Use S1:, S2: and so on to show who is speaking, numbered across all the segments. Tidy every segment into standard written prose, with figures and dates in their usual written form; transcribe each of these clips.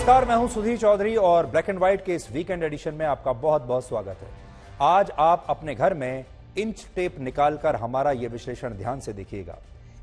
S1: नमस्कार, मैं हूं सुधीर चौधरी और ब्लैक एंड व्हाइट के इस वीकेंड एडिशन में आपका बहुत बहुत स्वागत है। आज आप अपने घर में इंच टेप निकालकर हमारा यह विश्लेषण ध्यान से देखिएगा।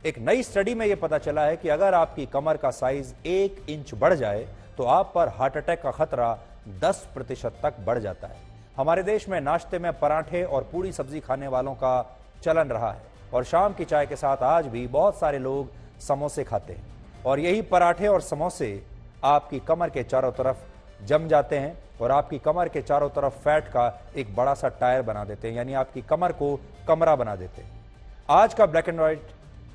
S1: एक नई स्टडी में यह पता चला है कि अगर आपकी कमर का साइज 1 इंच बढ़ जाए तो आप पर हार्ट अटैक का खतरा 10% तक बढ़ जाता है। हमारे देश में नाश्ते में पराठे और पूरी सब्जी खाने वालों का चलन रहा है और शाम की चाय के साथ आज भी बहुत सारे लोग समोसे खाते हैं और यही पराठे और समोसे आपकी कमर के चारों तरफ जम जाते हैं और आपकी कमर के चारों तरफ फैट का एक बड़ा सा टायर बना देते हैं, यानी आपकी कमर को कमरा बना देते हैं। आज का ब्लैक एंड व्हाइट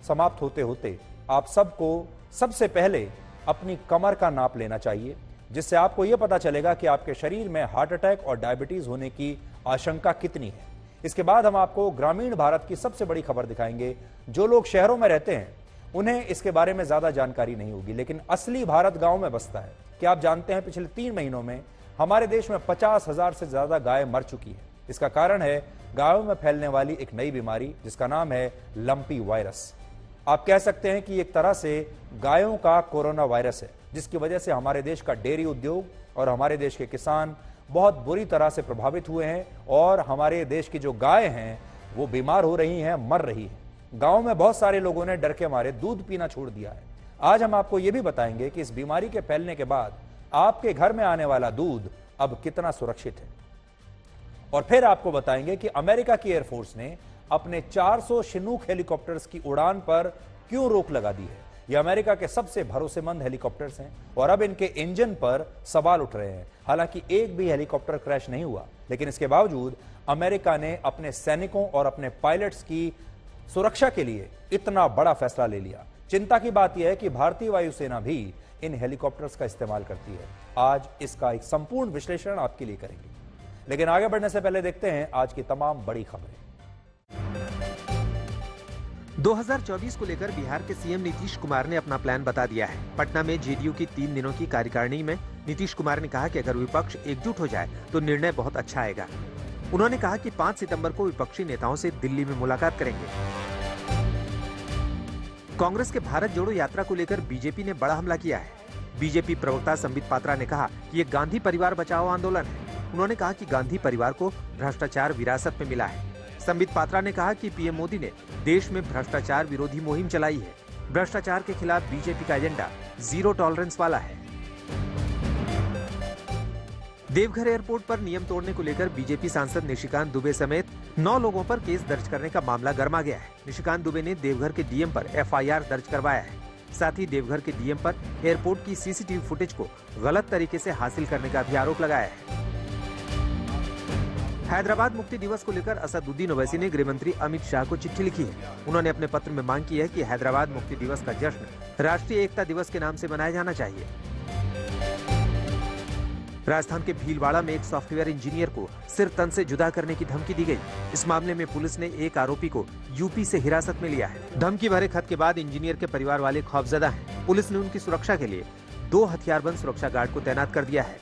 S1: समाप्त होते होते आप सबको सबसे पहले अपनी कमर का नाप लेना चाहिए, जिससे आपको यह पता चलेगा कि आपके शरीर में हार्ट अटैक और डायबिटीज होने की आशंका कितनी है। इसके बाद हम आपको ग्रामीण भारत की सबसे बड़ी खबर दिखाएंगे। जो लोग शहरों में रहते हैं उन्हें इसके बारे में ज्यादा जानकारी नहीं होगी, लेकिन असली भारत गांव में बसता है। क्या आप जानते हैं पिछले 3 महीनों में हमारे देश में 50,000 से ज्यादा गाय मर चुकी है। इसका कारण है गायों में फैलने वाली एक नई बीमारी जिसका नाम है लंपी वायरस। आप कह सकते हैं कि एक तरह से गायों का कोरोना वायरस है, जिसकी वजह से हमारे देश का डेयरी उद्योग और हमारे देश के किसान बहुत बुरी तरह से प्रभावित हुए हैं और हमारे देश की जो गाय हैं वो बीमार हो रही हैं, मर रही हैं। गांव में बहुत सारे लोगों ने डर के मारे दूध पीना छोड़ दिया है। आज हम आपको यह भी बताएंगे कि इस बीमारी के फैलने के बाद आपके घर में आने वाला दूध अब कितना सुरक्षित है। और फिर आपको बताएंगे कि अमेरिका की एयरफोर्स ने अपने 400 शिनूक हेलीकॉप्टर्स की उड़ान पर क्यों रोक लगा दी है। ये अमेरिका के सबसे भरोसेमंद हेलीकॉप्टर्स हैं और अब इनके इंजन पर सवाल उठ रहे हैं। हालांकि एक भी हेलीकॉप्टर क्रैश नहीं हुआ, लेकिन इसके बावजूद अमेरिका ने अपने सैनिकों और अपने पायलट्स की सुरक्षा के लिए इतना बड़ा फैसला ले लिया। चिंता की बात यह है कि भारतीय वायुसेना भी इन हेलीकॉप्टर्स का इस्तेमाल करती है। आज इसका एक संपूर्ण विश्लेषण आपके लिए करेंगे, लेकिन आगे बढ़ने से पहले देखते हैं आज की तमाम बड़ी खबरें।
S2: 2024 को लेकर बिहार के सीएम नीतीश कुमार ने अपना प्लान बता दिया है। पटना में जेडीयू की 3 दिनों की कार्यकारिणी में नीतीश कुमार ने कहा कि अगर विपक्ष एकजुट हो जाए तो निर्णय बहुत अच्छा आएगा। उन्होंने कहा कि 5 सितंबर को विपक्षी नेताओं से दिल्ली में मुलाकात करेंगे। कांग्रेस के भारत जोड़ो यात्रा को लेकर बीजेपी ने बड़ा हमला किया है। बीजेपी प्रवक्ता संबित पात्रा ने कहा कि ये गांधी परिवार बचाओ आंदोलन है। उन्होंने कहा कि गांधी परिवार को भ्रष्टाचार विरासत में मिला है। संबित पात्रा ने कहा कि पीएम मोदी ने देश में भ्रष्टाचार विरोधी मुहिम चलाई है। भ्रष्टाचार के खिलाफ बीजेपी का एजेंडा जीरो टॉलरेंस वाला है। देवघर एयरपोर्ट पर नियम तोड़ने को लेकर बीजेपी सांसद निशिकांत दुबे समेत 9 लोगों पर केस दर्ज करने का मामला गर्मा गया है। निशिकांत दुबे ने देवघर के डीएम पर एफआईआर दर्ज करवाया है। साथ ही देवघर के डीएम पर एयरपोर्ट की सीसीटीवी फुटेज को गलत तरीके से हासिल करने का भी आरोप लगाया है। हैदराबाद मुक्ति दिवस को लेकर असदुद्दीन ओवैसी ने गृह मंत्री अमित शाह को चिट्ठी लिखी है। उन्होंने अपने पत्र में मांग की है कि हैदराबाद मुक्ति दिवस का जश्न राष्ट्रीय एकता दिवस के नाम से मनाया जाना चाहिए। राजस्थान के भीलवाड़ा में एक सॉफ्टवेयर इंजीनियर को सिर तन से जुदा करने की धमकी दी गई। इस मामले में पुलिस ने एक आरोपी को यूपी से हिरासत में लिया है। धमकी भरे खत के बाद इंजीनियर के परिवार वाले खौफजदा हैं। पुलिस ने उनकी सुरक्षा के लिए 2 हथियारबंद सुरक्षा गार्ड को तैनात कर दिया है।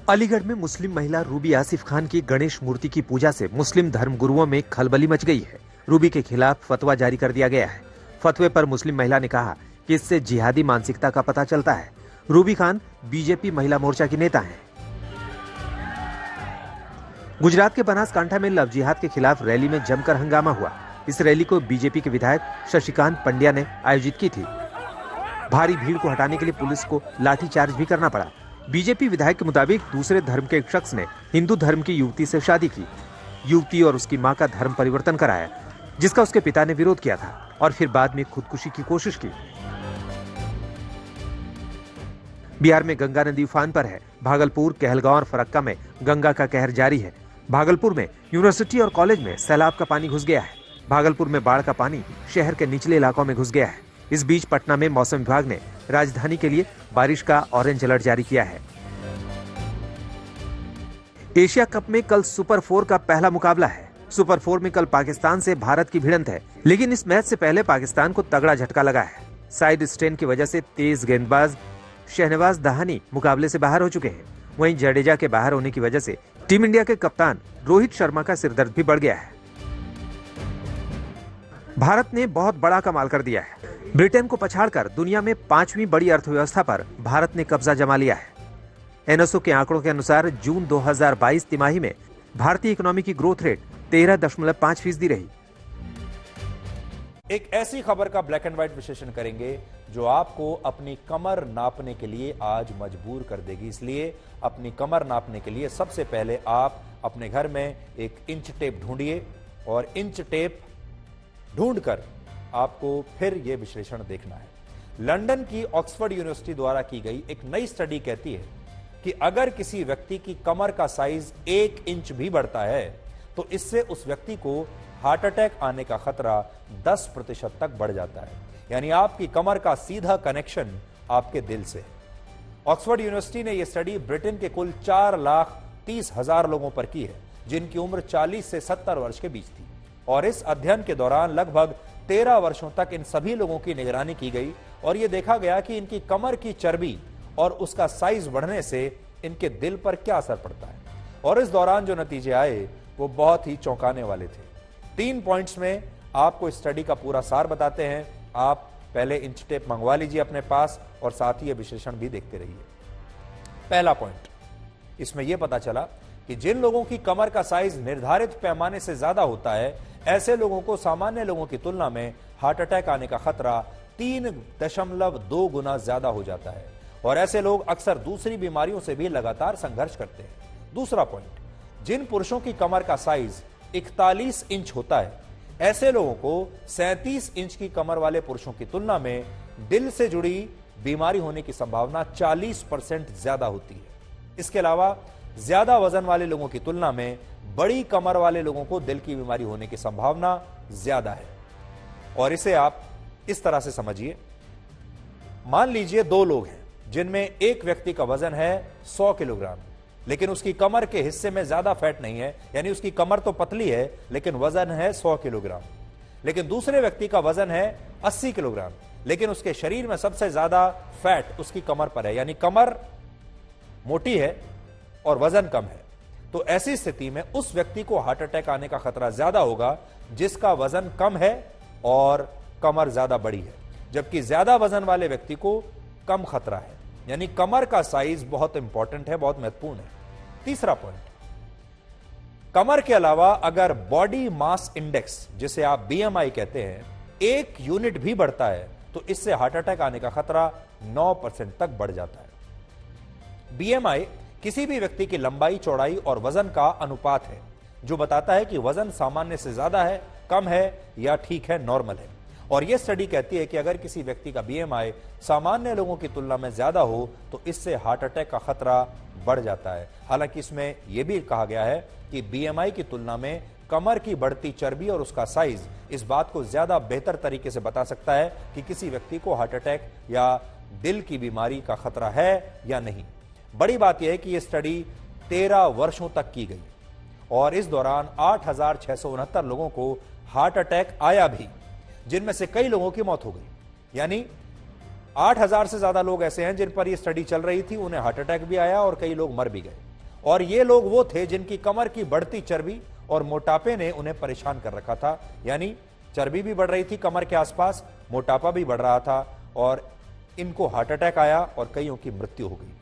S2: अलीगढ़ में मुस्लिम महिला रूबी आसिफ खान की गणेश मूर्ति की पूजा से मुस्लिम धर्मगुरुओं में खलबली मच गई है। रूबी के खिलाफ फतवा जारी कर दिया गया है। फतवे पर मुस्लिम महिला ने कहा कि इससे जिहादी मानसिकता का पता चलता है। रूबी खान बीजेपी महिला मोर्चा की नेता हैं। गुजरात के बनासकांठा में लव जिहाद के खिलाफ रैली में जमकर हंगामा हुआ। इस रैली को बीजेपी के विधायक शशिकांत पंड्या ने आयोजित की थी। भारी भीड़ को हटाने के लिए पुलिस को लाठीचार्ज भी करना पड़ा। बीजेपी विधायक के मुताबिक दूसरे धर्म के एक शख्स ने हिंदू धर्म की युवती से शादी की। युवती और उसकी मां का धर्म परिवर्तन कराया, जिसका उसके पिता ने विरोध किया था और फिर बाद में खुदकुशी की कोशिश की। बिहार में गंगा नदी उफान पर है। भागलपुर, कहलगांव और फरक्का में गंगा का कहर जारी है। भागलपुर में यूनिवर्सिटी और कॉलेज में सैलाब का पानी घुस गया है। भागलपुर में बाढ़ का पानी शहर के निचले इलाकों में घुस गया है। इस बीच पटना में मौसम विभाग ने राजधानी के लिए बारिश का ऑरेंज अलर्ट जारी किया है। एशिया कप में कल सुपर 4 का पहला मुकाबला है। सुपर 4 में कल पाकिस्तान से भारत की भिड़ंत है, लेकिन इस मैच से पहले पाकिस्तान को तगड़ा झटका लगा है। साइड स्ट्रेन की वजह से तेज गेंदबाज शहनवाज दहानी मुकाबले से बाहर हो चुके हैं। वहीं जडेजा के बाहर होने की वजह से टीम इंडिया के कप्तान रोहित शर्मा का सिरदर्द भी बढ़ गया है। भारत ने बहुत बड़ा कमाल कर दिया है। ब्रिटेन को पछाड़कर दुनिया में 5वीं बड़ी अर्थव्यवस्था पर भारत ने कब्जा जमा लिया है। एनएसओ के आंकड़ों के अनुसार जून 2022 तिमाही में भारतीय इकोनॉमी की ग्रोथ रेट 13.5% रही।
S1: एक ऐसी खबर का ब्लैक एंड व्हाइट विश्लेषण करेंगे जो आपको अपनी कमर नापने के लिए आज मजबूर कर देगी। इसलिए अपनी कमर नापने के लिए सबसे पहले आप अपने घर में एक इंच टेप ढूंढिए और इंच टेप ढूंढकर आपको फिर यह विश्लेषण देखना है। लंदन की ऑक्सफोर्ड यूनिवर्सिटी द्वारा की गई एक नई स्टडी कहती है कि अगर किसी व्यक्ति की कमर का साइज 1 इंच भी बढ़ता है तो इससे उस व्यक्ति को हार्ट अटैक आने का खतरा 10% तक बढ़ जाता है। यानी आपकी कमर का सीधा कनेक्शन आपके दिल से है। ऑक्सफोर्ड यूनिवर्सिटी ने यह स्टडी ब्रिटेन के कुल 4,30,000 लोगों पर की है, जिनकी उम्र 40 से 70 वर्ष के बीच थी। और इस अध्ययन के दौरान लगभग 13 वर्षों तक इन सभी लोगों की निगरानी की गई और यह देखा गया कि इनकी कमर की चर्बी और उसका साइज बढ़ने से इनके दिल पर क्या असर पड़ता है। और इस दौरान जो नतीजे आए वो बहुत ही चौंकाने वाले थे। 3 पॉइंट्स में आपको इस स्टडी का पूरा सार बताते हैं। आप पहले इंच टेप मंगवा लीजिए अपने पास और साथ ही यह विश्लेषण भी देखते रहिए। पहला पॉइंट, इसमें यह पता चला कि जिन लोगों की कमर का साइज निर्धारित पैमाने से ज्यादा होता है, ऐसे लोगों को सामान्य लोगों की तुलना में हार्ट अटैक आने का खतरा 3.2 गुना ज्यादा हो जाता है। और ऐसे लोग अक्सर दूसरी बीमारियों से भी लगातार संघर्ष करते हैं। दूसरा पॉइंट, जिन पुरुषों की कमर का साइज 41 इंच होता है, ऐसे लोगों को 37 इंच की कमर वाले पुरुषों की तुलना में दिल से जुड़ी बीमारी होने की संभावना 40% ज्यादा होती है। इसके अलावा ज्यादा वजन वाले लोगों की तुलना में बड़ी कमर वाले लोगों को दिल की बीमारी होने की संभावना ज्यादा है। और इसे आप इस तरह से समझिए, मान लीजिए 2 लोग हैं जिनमें एक व्यक्ति का वजन है 100 किलोग्राम, लेकिन उसकी कमर के हिस्से में ज्यादा फैट नहीं है, यानी उसकी कमर तो पतली है लेकिन वजन है 100 किलोग्राम। लेकिन दूसरे व्यक्ति का वजन है 80 किलोग्राम, लेकिन उसके शरीर में सबसे ज्यादा फैट उसकी कमर पर है, यानी कमर मोटी है और वजन कम है। तो ऐसी स्थिति में उस व्यक्ति को हार्ट अटैक आने का खतरा ज्यादा होगा जिसका वजन कम है और कमर ज्यादा बड़ी है, जबकि ज्यादा वजन वाले व्यक्ति को कम खतरा है। यानी कमर का साइज बहुत इंपॉर्टेंट है, बहुत महत्वपूर्ण है। तीसरा पॉइंट, कमर के अलावा अगर बॉडी मास इंडेक्स, जिसे आप बीएमआई कहते हैं, 1 यूनिट भी बढ़ता है तो इससे हार्ट अटैक आने का खतरा 9% तक बढ़ जाता है। बीएमआई किसी भी व्यक्ति की लंबाई, चौड़ाई और वजन का अनुपात है जो बताता है कि वजन सामान्य से ज्यादा है, कम है या ठीक है, नॉर्मल है। और यह स्टडी कहती है कि अगर किसी व्यक्ति का बीएमआई सामान्य लोगों की तुलना में ज्यादा हो तो इससे हार्ट अटैक का खतरा बढ़ जाता है। हालांकि इसमें यह भी कहा गया है कि बीएमआई की तुलना में कमर की बढ़ती चर्बी और उसका साइज इस बात को ज्यादा बेहतर तरीके से बता सकता है कि किसी व्यक्ति को हार्ट अटैक या दिल की बीमारी का खतरा है या नहीं। बड़ी बात यह है कि यह स्टडी 13 वर्षों तक की गई और इस दौरान 8,669 लोगों को हार्ट अटैक आया भी, जिनमें से कई लोगों की मौत हो गई। यानी 8,000 से ज्यादा लोग ऐसे हैं जिन पर यह स्टडी चल रही थी, उन्हें हार्ट अटैक भी आया और कई लोग मर भी गए। और ये लोग वो थे जिनकी कमर की बढ़ती चर्बी और मोटापे ने उन्हें परेशान कर रखा था। यानी चर्बी भी बढ़ रही थी कमर के आसपास, मोटापा भी बढ़ रहा था और इनको हार्ट अटैक आया और कईयों की मृत्यु हो गई।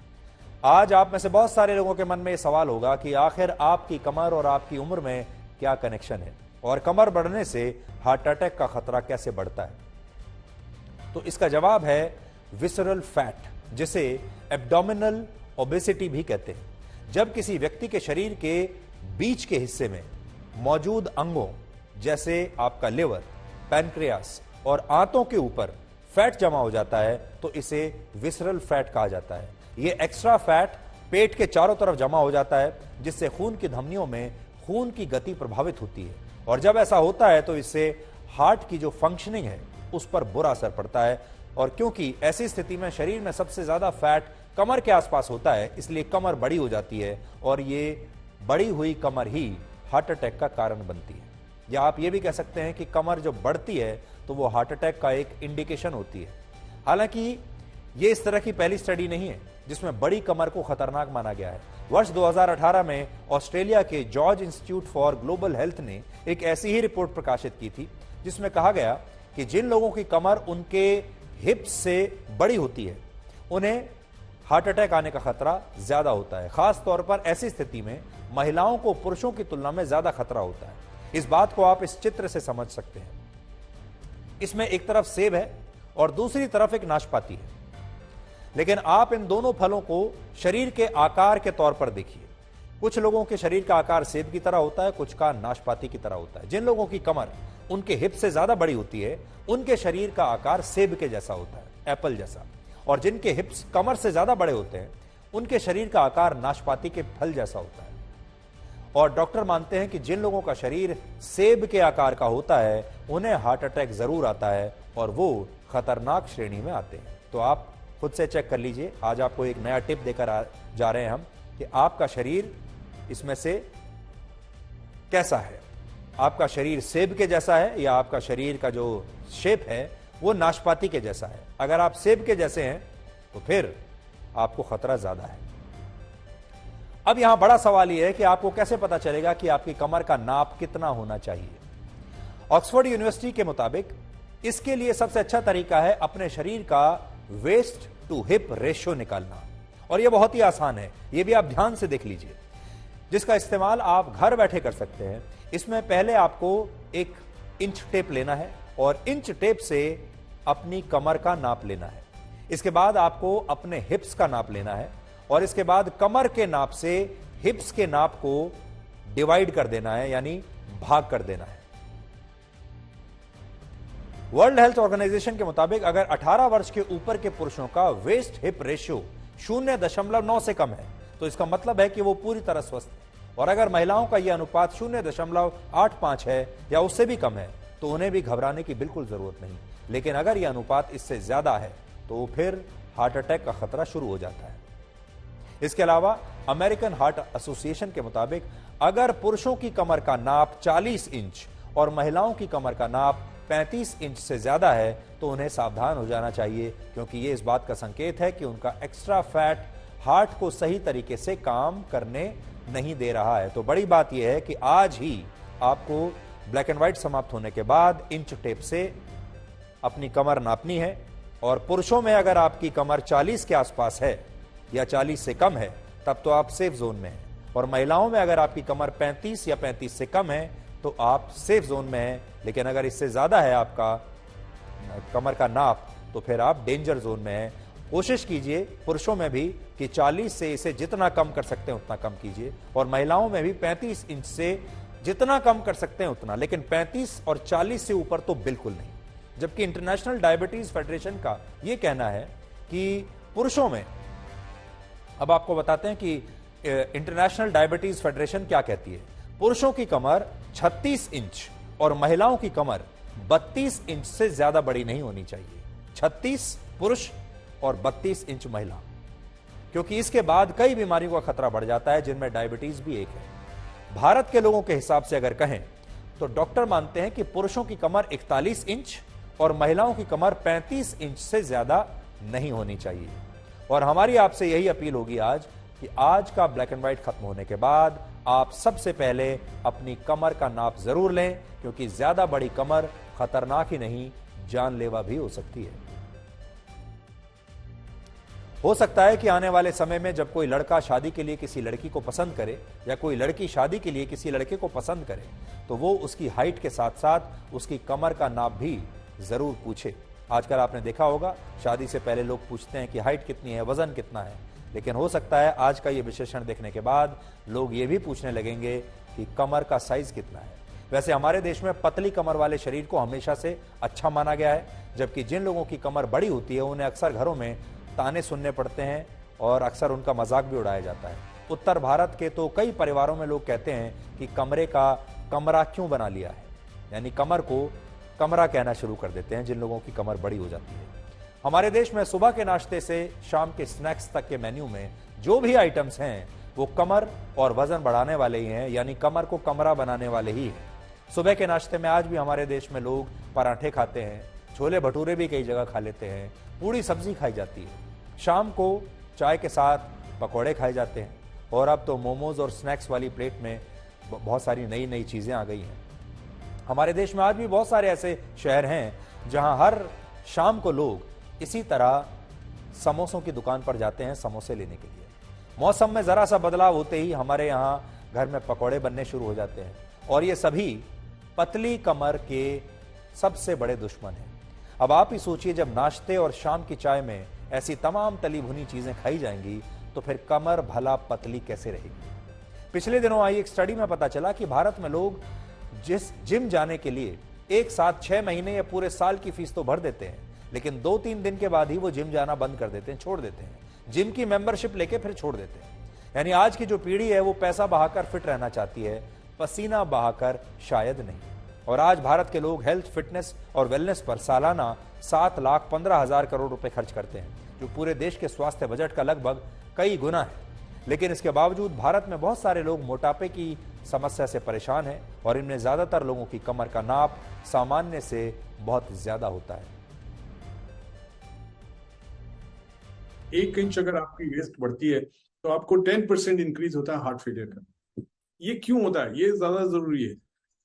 S1: आज आप में से बहुत सारे लोगों के मन में यह सवाल होगा कि आखिर आपकी कमर और आपकी उम्र में क्या कनेक्शन है और कमर बढ़ने से हार्ट अटैक का खतरा कैसे बढ़ता है। तो इसका जवाब है विसरल फैट, जिसे एब्डोमिनल ओबेसिटी भी कहते हैं। जब किसी व्यक्ति के शरीर के बीच के हिस्से में मौजूद अंगों जैसे आपका लिवर, पैनक्रियास और आंतों के ऊपर फैट जमा हो जाता है तो इसे विसरल फैट कहा जाता है। यह एक्स्ट्रा फैट पेट के चारों तरफ जमा हो जाता है जिससे खून की धमनियों में खून की गति प्रभावित होती है और जब ऐसा होता है तो इससे हार्ट की जो फंक्शनिंग है उस पर बुरा असर पड़ता है। और क्योंकि ऐसी स्थिति में शरीर में सबसे ज्यादा फैट कमर के आसपास होता है, इसलिए कमर बड़ी हो जाती है और ये बड़ी हुई कमर ही हार्ट अटैक का कारण बनती है। या आप ये भी कह सकते हैं कि कमर जब बढ़ती है तो वो हार्ट अटैक का एक इंडिकेशन होती है। हालांकि ये इस तरह की पहली स्टडी नहीं है जिसमें बड़ी कमर को खतरनाक माना गया है। वर्ष 2018 में ऑस्ट्रेलिया के George institute for global health ने एक ऐसी ही रिपोर्ट प्रकाशित की थी जिसमें कहा गया कि जिन लोगों की कमर उनके हिप्स से बड़ी होती है उन्हें हार्ट अटैक आने का खतरा ज्यादा होता है। खास तौर पर ऐसी स्थिति में महिलाओं को पुरुषों की तुलना में ज्यादा खतरा होता है। इस बात को आप इस चित्र से समझ सकते हैं। इसमें एक तरफ सेब है और दूसरी तरफ एक नाशपाती है, लेकिन आप इन दोनों फलों को शरीर के आकार के तौर पर देखिए। कुछ लोगों के शरीर का आकार सेब की तरह होता है, कुछ का नाशपाती की तरह होता है। जिन लोगों की कमर उनके हिप से ज्यादा बड़ी होती है उनके शरीर का आकार सेब के जैसा होता है, एप्पल जैसा, और जिनके हिप्स कमर से ज्यादा बड़े होते हैं उनके शरीर का आकार नाशपाती के फल जैसा होता है। और डॉक्टर मानते हैं कि जिन लोगों का शरीर सेब के आकार का होता है उन्हें हार्ट अटैक जरूर आता है और वो खतरनाक श्रेणी में आते हैं। तो आप खुद से चेक कर लीजिए। आज आपको एक नया टिप देकर जा रहे हैं हम कि आपका शरीर इसमें से कैसा है। आपका शरीर सेब के जैसा है या आपका शरीर का जो शेप है वो नाशपाती के जैसा है। अगर आप सेब के जैसे हैं तो फिर आपको खतरा ज्यादा है। अब यहां बड़ा सवाल यह है कि आपको कैसे पता चलेगा कि आपकी कमर का नाप कितना होना चाहिए। ऑक्सफोर्ड यूनिवर्सिटी के मुताबिक इसके लिए सबसे अच्छा तरीका है अपने शरीर का वेस्ट टू हिप रेशियो निकालना, और यह बहुत ही आसान है। यह भी आप ध्यान से देख लीजिए, जिसका इस्तेमाल आप घर बैठे कर सकते हैं। इसमें पहले आपको एक इंच टेप लेना है और इंच टेप से अपनी कमर का नाप लेना है। इसके बाद आपको अपने हिप्स का नाप लेना है और इसके बाद कमर के नाप से हिप्स के नाप को डिवाइड कर देना है, यानी भाग कर देना है। वर्ल्ड हेल्थ ऑर्गेनाइजेशन के मुताबिक अगर 18 वर्ष के ऊपर के पुरुषों का वेस्ट हिप रेशियो 0.9 से कम है तो इसका मतलब है कि वो पूरी तरह स्वस्थ है। और अगर महिलाओं का यह अनुपात 0.85 है या उससे भी कम है तो उन्हें भी घबराने की बिल्कुल जरूरत नहीं। लेकिन अगर यह अनुपात इससे ज्यादा है तो फिर हार्ट अटैक का खतरा शुरू हो जाता है। इसके अलावा अमेरिकन हार्ट एसोसिएशन के मुताबिक अगर पुरुषों की कमर का नाप 40 इंच और महिलाओं की कमर का नाप 35 इंच से ज्यादा है तो उन्हें सावधान हो जाना चाहिए, क्योंकि यह इस बात का संकेत है कि उनका एक्स्ट्रा फैट हार्ट को सही तरीके से काम करने नहीं दे रहा है। तो बड़ी बात यह है कि आज ही आपको ब्लैक एंड व्हाइट समाप्त होने के बाद इंच टेप से अपनी कमर नापनी है। और पुरुषों में अगर आपकी कमर 40 के आसपास है या 40 से कम है तब तो आप सेफ जोन में हैं, और महिलाओं में अगर आपकी कमर 35 या 35 से कम है तो आप सेफ जोन में हैं। लेकिन अगर इससे ज्यादा है आपका कमर का नाप तो फिर आप डेंजर जोन में हैं। कोशिश कीजिए पुरुषों में भी कि 40 से इसे जितना कम कर सकते हैं उतना कम कीजिए, और महिलाओं में भी 35 इंच से जितना कम कर सकते हैं उतना, लेकिन 35 और 40 से ऊपर तो बिल्कुल नहीं। जबकि इंटरनेशनल डायबिटीज फेडरेशन का यह कहना है कि पुरुषों में, अब आपको बताते हैं कि इंटरनेशनल डायबिटीज फेडरेशन क्या कहती है। पुरुषों की कमर 36 इंच और महिलाओं की कमर 32 इंच से ज्यादा बड़ी नहीं होनी चाहिए। 36 पुरुष और 32 इंच महिला, क्योंकि इसके बाद कई बीमारियों का खतरा बढ़ जाता है जिनमें डायबिटीज भी एक है। भारत के लोगों के हिसाब से अगर कहें तो डॉक्टर मानते हैं कि पुरुषों की कमर 41 इंच और महिलाओं की कमर 35 इंच से ज्यादा नहीं होनी चाहिए। और हमारी आपसे यही अपील होगी आज कि आज का ब्लैक एंड व्हाइट खत्म होने के बाद आप सबसे पहले अपनी कमर का नाप जरूर लें, क्योंकि ज्यादा बड़ी कमर खतरनाक ही नहीं जानलेवा भी हो सकती है। हो सकता है कि आने वाले समय में जब कोई लड़का शादी के लिए किसी लड़की को पसंद करे या कोई लड़की शादी के लिए किसी लड़के को पसंद करे तो वो उसकी हाइट के साथ साथ उसकी कमर का नाप भी जरूर पूछे। आजकल आपने देखा होगा शादी से पहले लोग पूछते हैं कि हाइट कितनी है, वजन कितना है, लेकिन हो सकता है आज का ये विश्लेषण देखने के बाद लोग ये भी पूछने लगेंगे कि कमर का साइज कितना है। वैसे हमारे देश में पतली कमर वाले शरीर को हमेशा से अच्छा माना गया है, जबकि जिन लोगों की कमर बड़ी होती है उन्हें अक्सर घरों में ताने सुनने पड़ते हैं और अक्सर उनका मजाक भी उड़ाया जाता है। उत्तर भारत के तो कई परिवारों में लोग कहते हैं कि कमरे का कमरा क्यों बना लिया है, यानी कमर को कमरा कहना शुरू कर देते हैं जिन लोगों की कमर बड़ी हो जाती है। हमारे देश में सुबह के नाश्ते से शाम के स्नैक्स तक के मेन्यू में जो भी आइटम्स हैं वो कमर और वजन बढ़ाने वाले ही हैं, यानी कमर को कमरा बनाने वाले ही हैं। सुबह के नाश्ते में आज भी हमारे देश में लोग पराठे खाते हैं, छोले भटूरे भी कई जगह खा लेते हैं, पूरी सब्जी खाई जाती है, शाम को चाय के साथ पकौड़े खाए जाते हैं, और अब तो मोमोज और स्नैक्स वाली प्लेट में बहुत सारी नई नई चीजें आ गई हैं। हमारे देश में आज भी बहुत सारे ऐसे शहर हैं जहां हर शाम को लोग इसी तरह समोसों की दुकान पर जाते हैं समोसे लेने के लिए। मौसम में जरा सा बदलाव होते ही हमारे यहां घर में पकौड़े बनने शुरू हो जाते हैं और ये सभी पतली कमर के सबसे बड़े दुश्मन हैं। अब आप ही सोचिए, जब नाश्ते और शाम की चाय में ऐसी तमाम तली भुनी चीजें खाई जाएंगी तो फिर कमर भला पतली कैसे रहेगी। पिछले दिनों आई एक स्टडी में पता चला कि भारत में लोग जिस जिम जाने के लिए एक साथ 6 महीने या पूरे साल की फीस तो भर देते हैं, लेकिन 2-3 दिन के बाद ही वो जिम जाना बंद कर देते हैं, छोड़ देते हैं। जिम की मेंबरशिप लेके फिर छोड़ देते हैं। यानी आज की जो पीढ़ी है वो पैसा बहाकर फिट रहना चाहती है, पसीना बहाकर शायद नहीं। और आज भारत के लोग हेल्थ, फिटनेस और वेलनेस पर सालाना 7,15,000 करोड़ रुपए खर्च करते हैं, जो पूरे देश के स्वास्थ्य बजट का लगभग कई गुना है। लेकिन इसके बावजूद भारत में बहुत सारे लोग मोटापे की समस्या से परेशान हैं और इनमें ज्यादातर लोगों की कमर का नाप सामान्य से बहुत ज्यादा होता है।
S3: 1 इंच अगर आपकी वेस्ट बढ़ती है तो आपको 10% इंक्रीज होता है हार्ट फेलियर का। ये क्यों होता है, ये ज्यादा जरूरी है।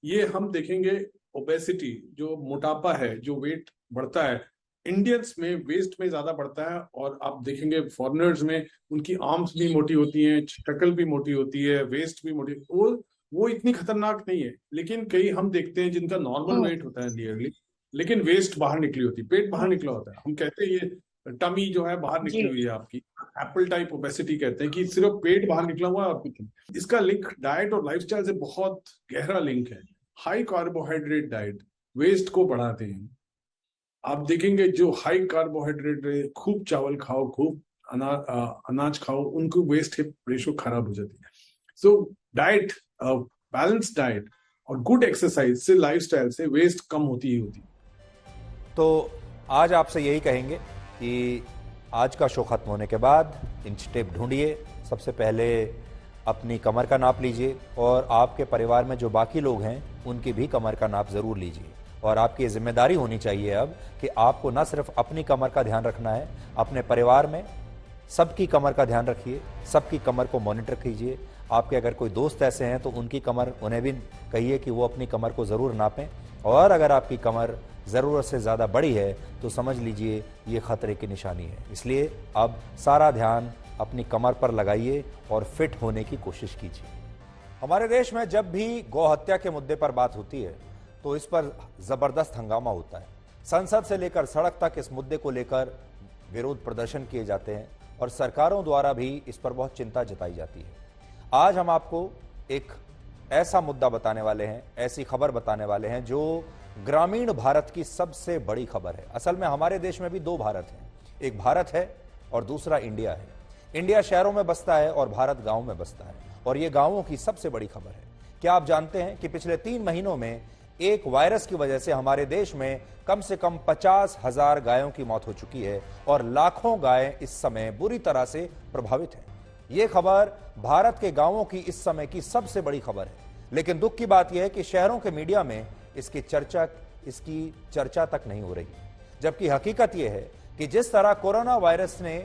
S3: ये हम देखेंगे ओबेसिटी, जो मोटापा है, जो वेट बढ़ता है, इंडियंस में वेस्ट में ज्यादा बढ़ता है। और आप देखेंगे फॉरेनर्स में उनकी आर्म्स भी मोटी होती हैं, शक्ल भी मोटी होती है, वेस्ट भी मोटी, वो इतनी खतरनाक नहीं है। लेकिन कई हम देखते हैं जिनका नॉर्मल वेट होता है नियरली, लेकिन वेस्ट बाहर निकली होती है, पेट बाहर निकला होता है। हम कहते हैं ये टमी जो है बाहर निकली हुई है आपकी, एप्पल टाइप ओबेसिटी कहते हैं, कि सिर्फ पेट बाहर निकला हुआ है और कुछ नहीं। इसका लिंक डाइट और लाइफस्टाइल से बहुत गहरा लिंक है। हाई कार्बोहाइड्रेट डाइट वेस्ट को बढ़ाते हैं। आप देखेंगे जो हाई कार्बोहाइड्रेट, खूब चावल खाओ, खूब अनाज खाओ, उनको वेस्ट रेशो खराब हो जाती है। सो डाइट, बैलेंस डाइट और गुड एक्सरसाइज से, लाइफस्टाइल से वेस्ट कम होती ही होती।
S1: तो आज आपसे यही कहेंगे कि आज का शो खत्म होने के बाद इंच टेप ढूंढिए, सबसे पहले अपनी कमर का नाप लीजिए और आपके परिवार में जो बाकी लोग हैं उनकी भी कमर का नाप जरूर लीजिए। और आपकी ये जिम्मेदारी होनी चाहिए अब कि आपको न सिर्फ अपनी कमर का ध्यान रखना है, अपने परिवार में सबकी कमर का ध्यान रखिए, सबकी कमर को मॉनिटर कीजिए। आपके अगर कोई दोस्त ऐसे हैं तो उनकी कमर, उन्हें भी कहिए कि वो अपनी कमर को ज़रूर नापें। और अगर आपकी कमर ज़रूरत से ज़्यादा बड़ी है तो समझ लीजिए ये खतरे की निशानी है। इसलिए अब सारा ध्यान अपनी कमर पर लगाइए और फिट होने की कोशिश कीजिए। हमारे देश में जब भी गौ हत्या के मुद्दे पर बात होती है तो इस पर जबरदस्त हंगामा होता है। संसद से लेकर सड़क तक इस मुद्दे को लेकर विरोध प्रदर्शन किए जाते हैं और सरकारों द्वारा भी इस पर बहुत चिंता जताई जाती है। आज हम आपको एक ऐसा मुद्दा बताने वाले हैं, ऐसी खबर बताने वाले हैं जो ग्रामीण भारत की सबसे बड़ी खबर है। असल में हमारे देश में भी 2 भारत हैं, एक भारत है और दूसरा इंडिया है। इंडिया शहरों में बसता है और भारत गांव में बसता है, और ये गांवों की सबसे बड़ी खबर है। क्या आप जानते हैं कि पिछले 3 महीनों में एक वायरस की वजह से हमारे देश में कम से कम 50,000 गायों की मौत हो चुकी है और लाखों गायें इस समय बुरी तरह से प्रभावित हैं। यह खबर भारत के गांवों की इस समय की सबसे बड़ी खबर है। लेकिन दुख की बात यह है कि शहरों के मीडिया में इसकी चर्चा तक नहीं हो रही, जबकि हकीकत यह है कि जिस तरह कोरोना वायरस ने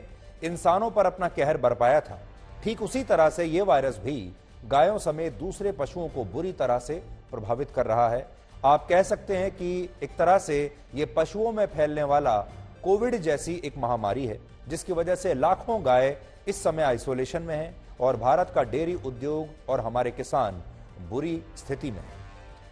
S1: इंसानों पर अपना कहर बरपाया था, ठीक उसी तरह से यह वायरस भी गायों समेत दूसरे पशुओं को बुरी तरह से प्रभावित कर रहा है। आप कह सकते हैं कि एक तरह से यह पशुओं में फैलने वाला कोविड जैसी एक महामारी है, जिसकी वजह से लाखों गाय इस समय आइसोलेशन में हैं और भारत का डेयरी उद्योग और हमारे किसान बुरी स्थिति में हैं।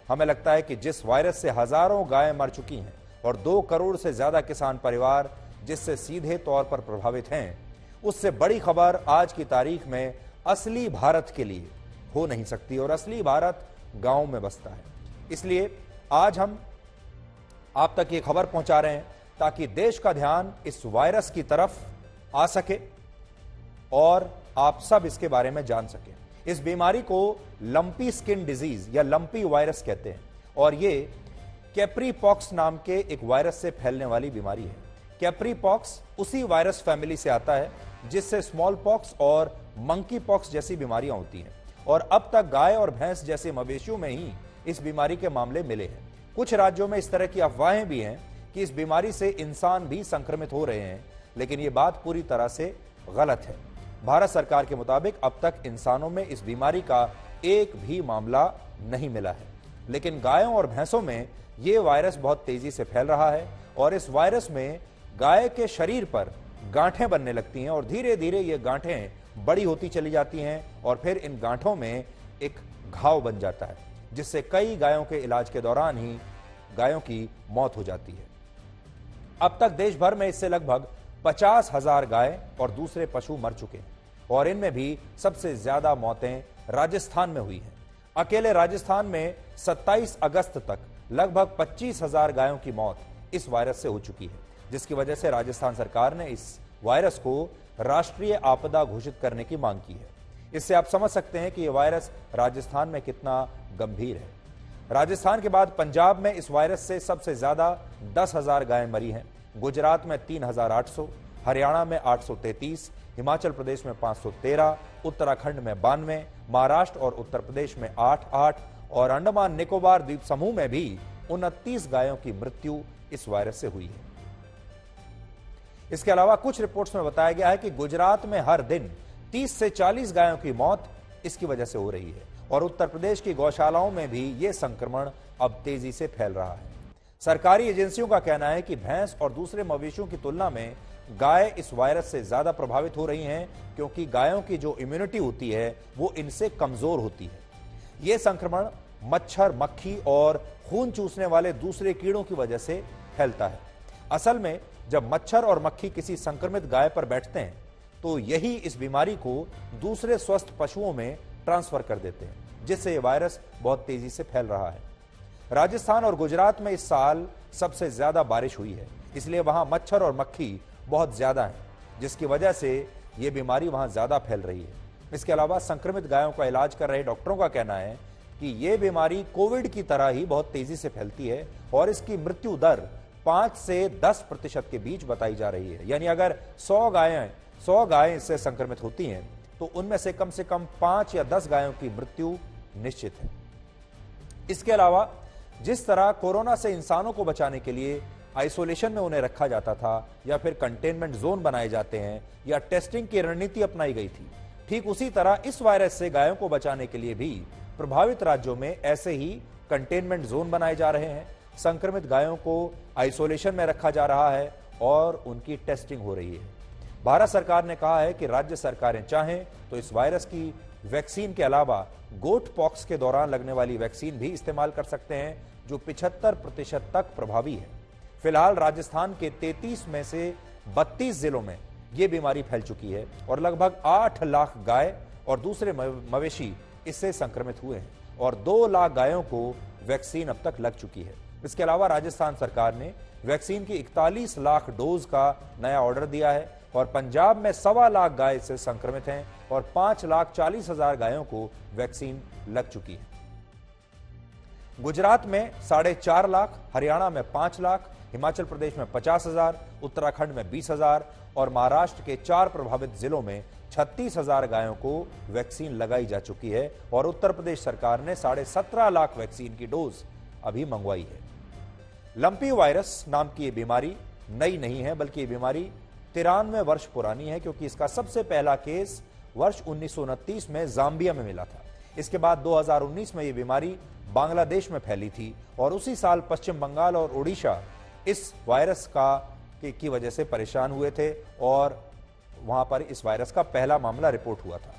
S1: हमें लगता है कि जिस वायरस से हजारों गायें मर चुकी हैं और 2 करोड़ से ज्यादा किसान परिवार जिससे सीधे तौर पर प्रभावित हैं, उससे बड़ी खबर आज की तारीख में असली भारत के लिए हो नहीं सकती, और असली भारत गांव में बसता है। इसलिए आज हम आप तक ये खबर पहुंचा रहे हैं ताकि देश का ध्यान इस वायरस की तरफ आ सके और आप सब इसके बारे में जान सकें। इस बीमारी को लंपी स्किन डिजीज या लंपी वायरस कहते हैं और ये कैप्री पॉक्स नाम के एक वायरस से फैलने वाली बीमारी है। कैप्री पॉक्स उसी वायरस फैमिली से आता है जिससे स्मॉल पॉक्स और मंकी पॉक्स जैसी बीमारियां होती हैं, और अब तक गाय और भैंस जैसे मवेशियों में ही इस बीमारी के मामले मिले हैं। कुछ राज्यों में इस तरह की अफवाहें भी हैं कि इस बीमारी से इंसान भी संक्रमित हो रहे हैं, लेकिन यह बात पूरी तरह से गलत है। भारत सरकार के मुताबिक अब तक इंसानों में इस बीमारी का एक भी मामला नहीं मिला है, लेकिन गायों और भैंसों में ये वायरस बहुत तेजी से फैल रहा है और इस वायरस में गाय के शरीर पर गांठें बनने लगती हैं और धीरे धीरे ये गांठें बड़ी होती चली जाती हैं और फिर इन गांठों में एक घाव बन जाता है, जिससे कई गायों के इलाज के दौरान ही गायों की मौत हो जाती है। अब तक देश भर में इससे लगभग 50,000 गाय और दूसरे पशु मर चुके हैं और इनमें भी सबसे ज्यादा मौतें राजस्थान में हुई हैं। अकेले राजस्थान में 27 अगस्त तक लगभग 25,000 गायों की मौत इस वायरस से हो चुकी है, जिसकी वजह से राजस्थान सरकार ने इस वायरस को राष्ट्रीय आपदा घोषित करने की मांग की है। इससे आप समझ सकते हैं कि यह वायरस राजस्थान में कितना गंभीर है। राजस्थान के बाद पंजाब में इस वायरस से सबसे ज्यादा 10,000 गायें मरी हैं। गुजरात में 3,800, हरियाणा में 833, हिमाचल प्रदेश में 513, उत्तराखंड में 92, महाराष्ट्र और उत्तर प्रदेश में 8 और अंडमान निकोबार द्वीप समूह में भी 29 गायों की मृत्यु इस वायरस से हुई है। इसके अलावा कुछ रिपोर्ट्स में बताया गया है कि गुजरात में हर दिन 30 से 40 गायों की मौत इसकी वजह से हो रही है और उत्तर प्रदेश की गौशालाओं में भी यह संक्रमण अब तेजी से फैल रहा है। सरकारी एजेंसियों का कहना है कि भैंस और दूसरे मवेशियों की तुलना में गाय इस वायरस से ज्यादा प्रभावित हो रही हैं, क्योंकि गायों की जो इम्यूनिटी होती है वो इनसे कमजोर होती है। यह संक्रमण मच्छर, मक्खी और खून चूसने वाले दूसरे कीड़ों की वजह से फैलता है। असल में जब मच्छर और मक्खी किसी संक्रमित गाय पर बैठते हैं तो यही इस बीमारी को दूसरे स्वस्थ पशुओं में ट्रांसफर कर देते हैं, जिससे यह वायरस बहुत तेजी से फैल रहा है। राजस्थान और गुजरात में इस साल सबसे ज्यादा बारिश हुई है, इसलिए वहां मच्छर और मक्खी बहुत ज्यादा हैं, जिसकी वजह से यह बीमारी वहां ज्यादा फैल रही है। इसके अलावा संक्रमित गायों का इलाज कर रहे डॉक्टरों का कहना है कि यह बीमारी कोविड की तरह ही बहुत तेजी से फैलती है और इसकी मृत्यु दर 5 से 10% के बीच बताई जा रही है। यानी अगर 100 गायें इससे संक्रमित होती हैं तो उनमें से कम 5 या 10 गायों की मृत्यु निश्चित है। इसके अलावा जिस तरह कोरोना से इंसानों को बचाने के लिए आइसोलेशन में उन्हें रखा जाता था या फिर कंटेनमेंट जोन बनाए जाते हैं या टेस्टिंग की रणनीति अपनाई गई थी, ठीक उसी तरह इस वायरस से गायों को बचाने के लिए भी प्रभावित राज्यों में ऐसे ही कंटेनमेंट जोन बनाए जा रहे हैं। संक्रमित गायों को आइसोलेशन में रखा जा रहा है और उनकी टेस्टिंग हो रही है। भारत सरकार ने कहा है कि राज्य सरकारें चाहें तो इस वायरस की वैक्सीन के अलावा गोट पॉक्स के दौरान लगने वाली वैक्सीन भी इस्तेमाल कर सकते हैं, जो 75% तक प्रभावी है। फिलहाल राजस्थान के 33 में से 32 जिलों में यह बीमारी फैल चुकी है और लगभग 8 लाख गाय और दूसरे मवेशी इससे संक्रमित हुए हैं और 2 लाख गायों को वैक्सीन अब तक लग चुकी है। इसके अलावा राजस्थान सरकार ने वैक्सीन की 41 लाख डोज का नया ऑर्डर दिया है और पंजाब में 1.25 लाख गाय से संक्रमित हैं और 5,40,000 गायों को वैक्सीन लग चुकी है। गुजरात में 4.5 लाख, हरियाणा में 5 लाख, हिमाचल प्रदेश में 50,000, उत्तराखंड में 20,000 और महाराष्ट्र के 4 प्रभावित जिलों में 36,000 गायों को वैक्सीन लगाई जा चुकी है और उत्तर प्रदेश सरकार ने 17.5 लाख वैक्सीन की डोज अभी मंगवाई है। लंपी वायरस नाम की यह बीमारी नई नहीं है, बल्कि ये बीमारी 93 वर्ष पुरानी है, क्योंकि इसका सबसे पहला केस वर्ष 1929 में जाम्बिया में मिला था। इसके बाद 2019 में यह बीमारी बांग्लादेश में फैली थी और उसी साल पश्चिम बंगाल और उड़ीसा इस वायरस की वजह से परेशान हुए थे और वहां पर इस वायरस का पहला मामला रिपोर्ट हुआ था।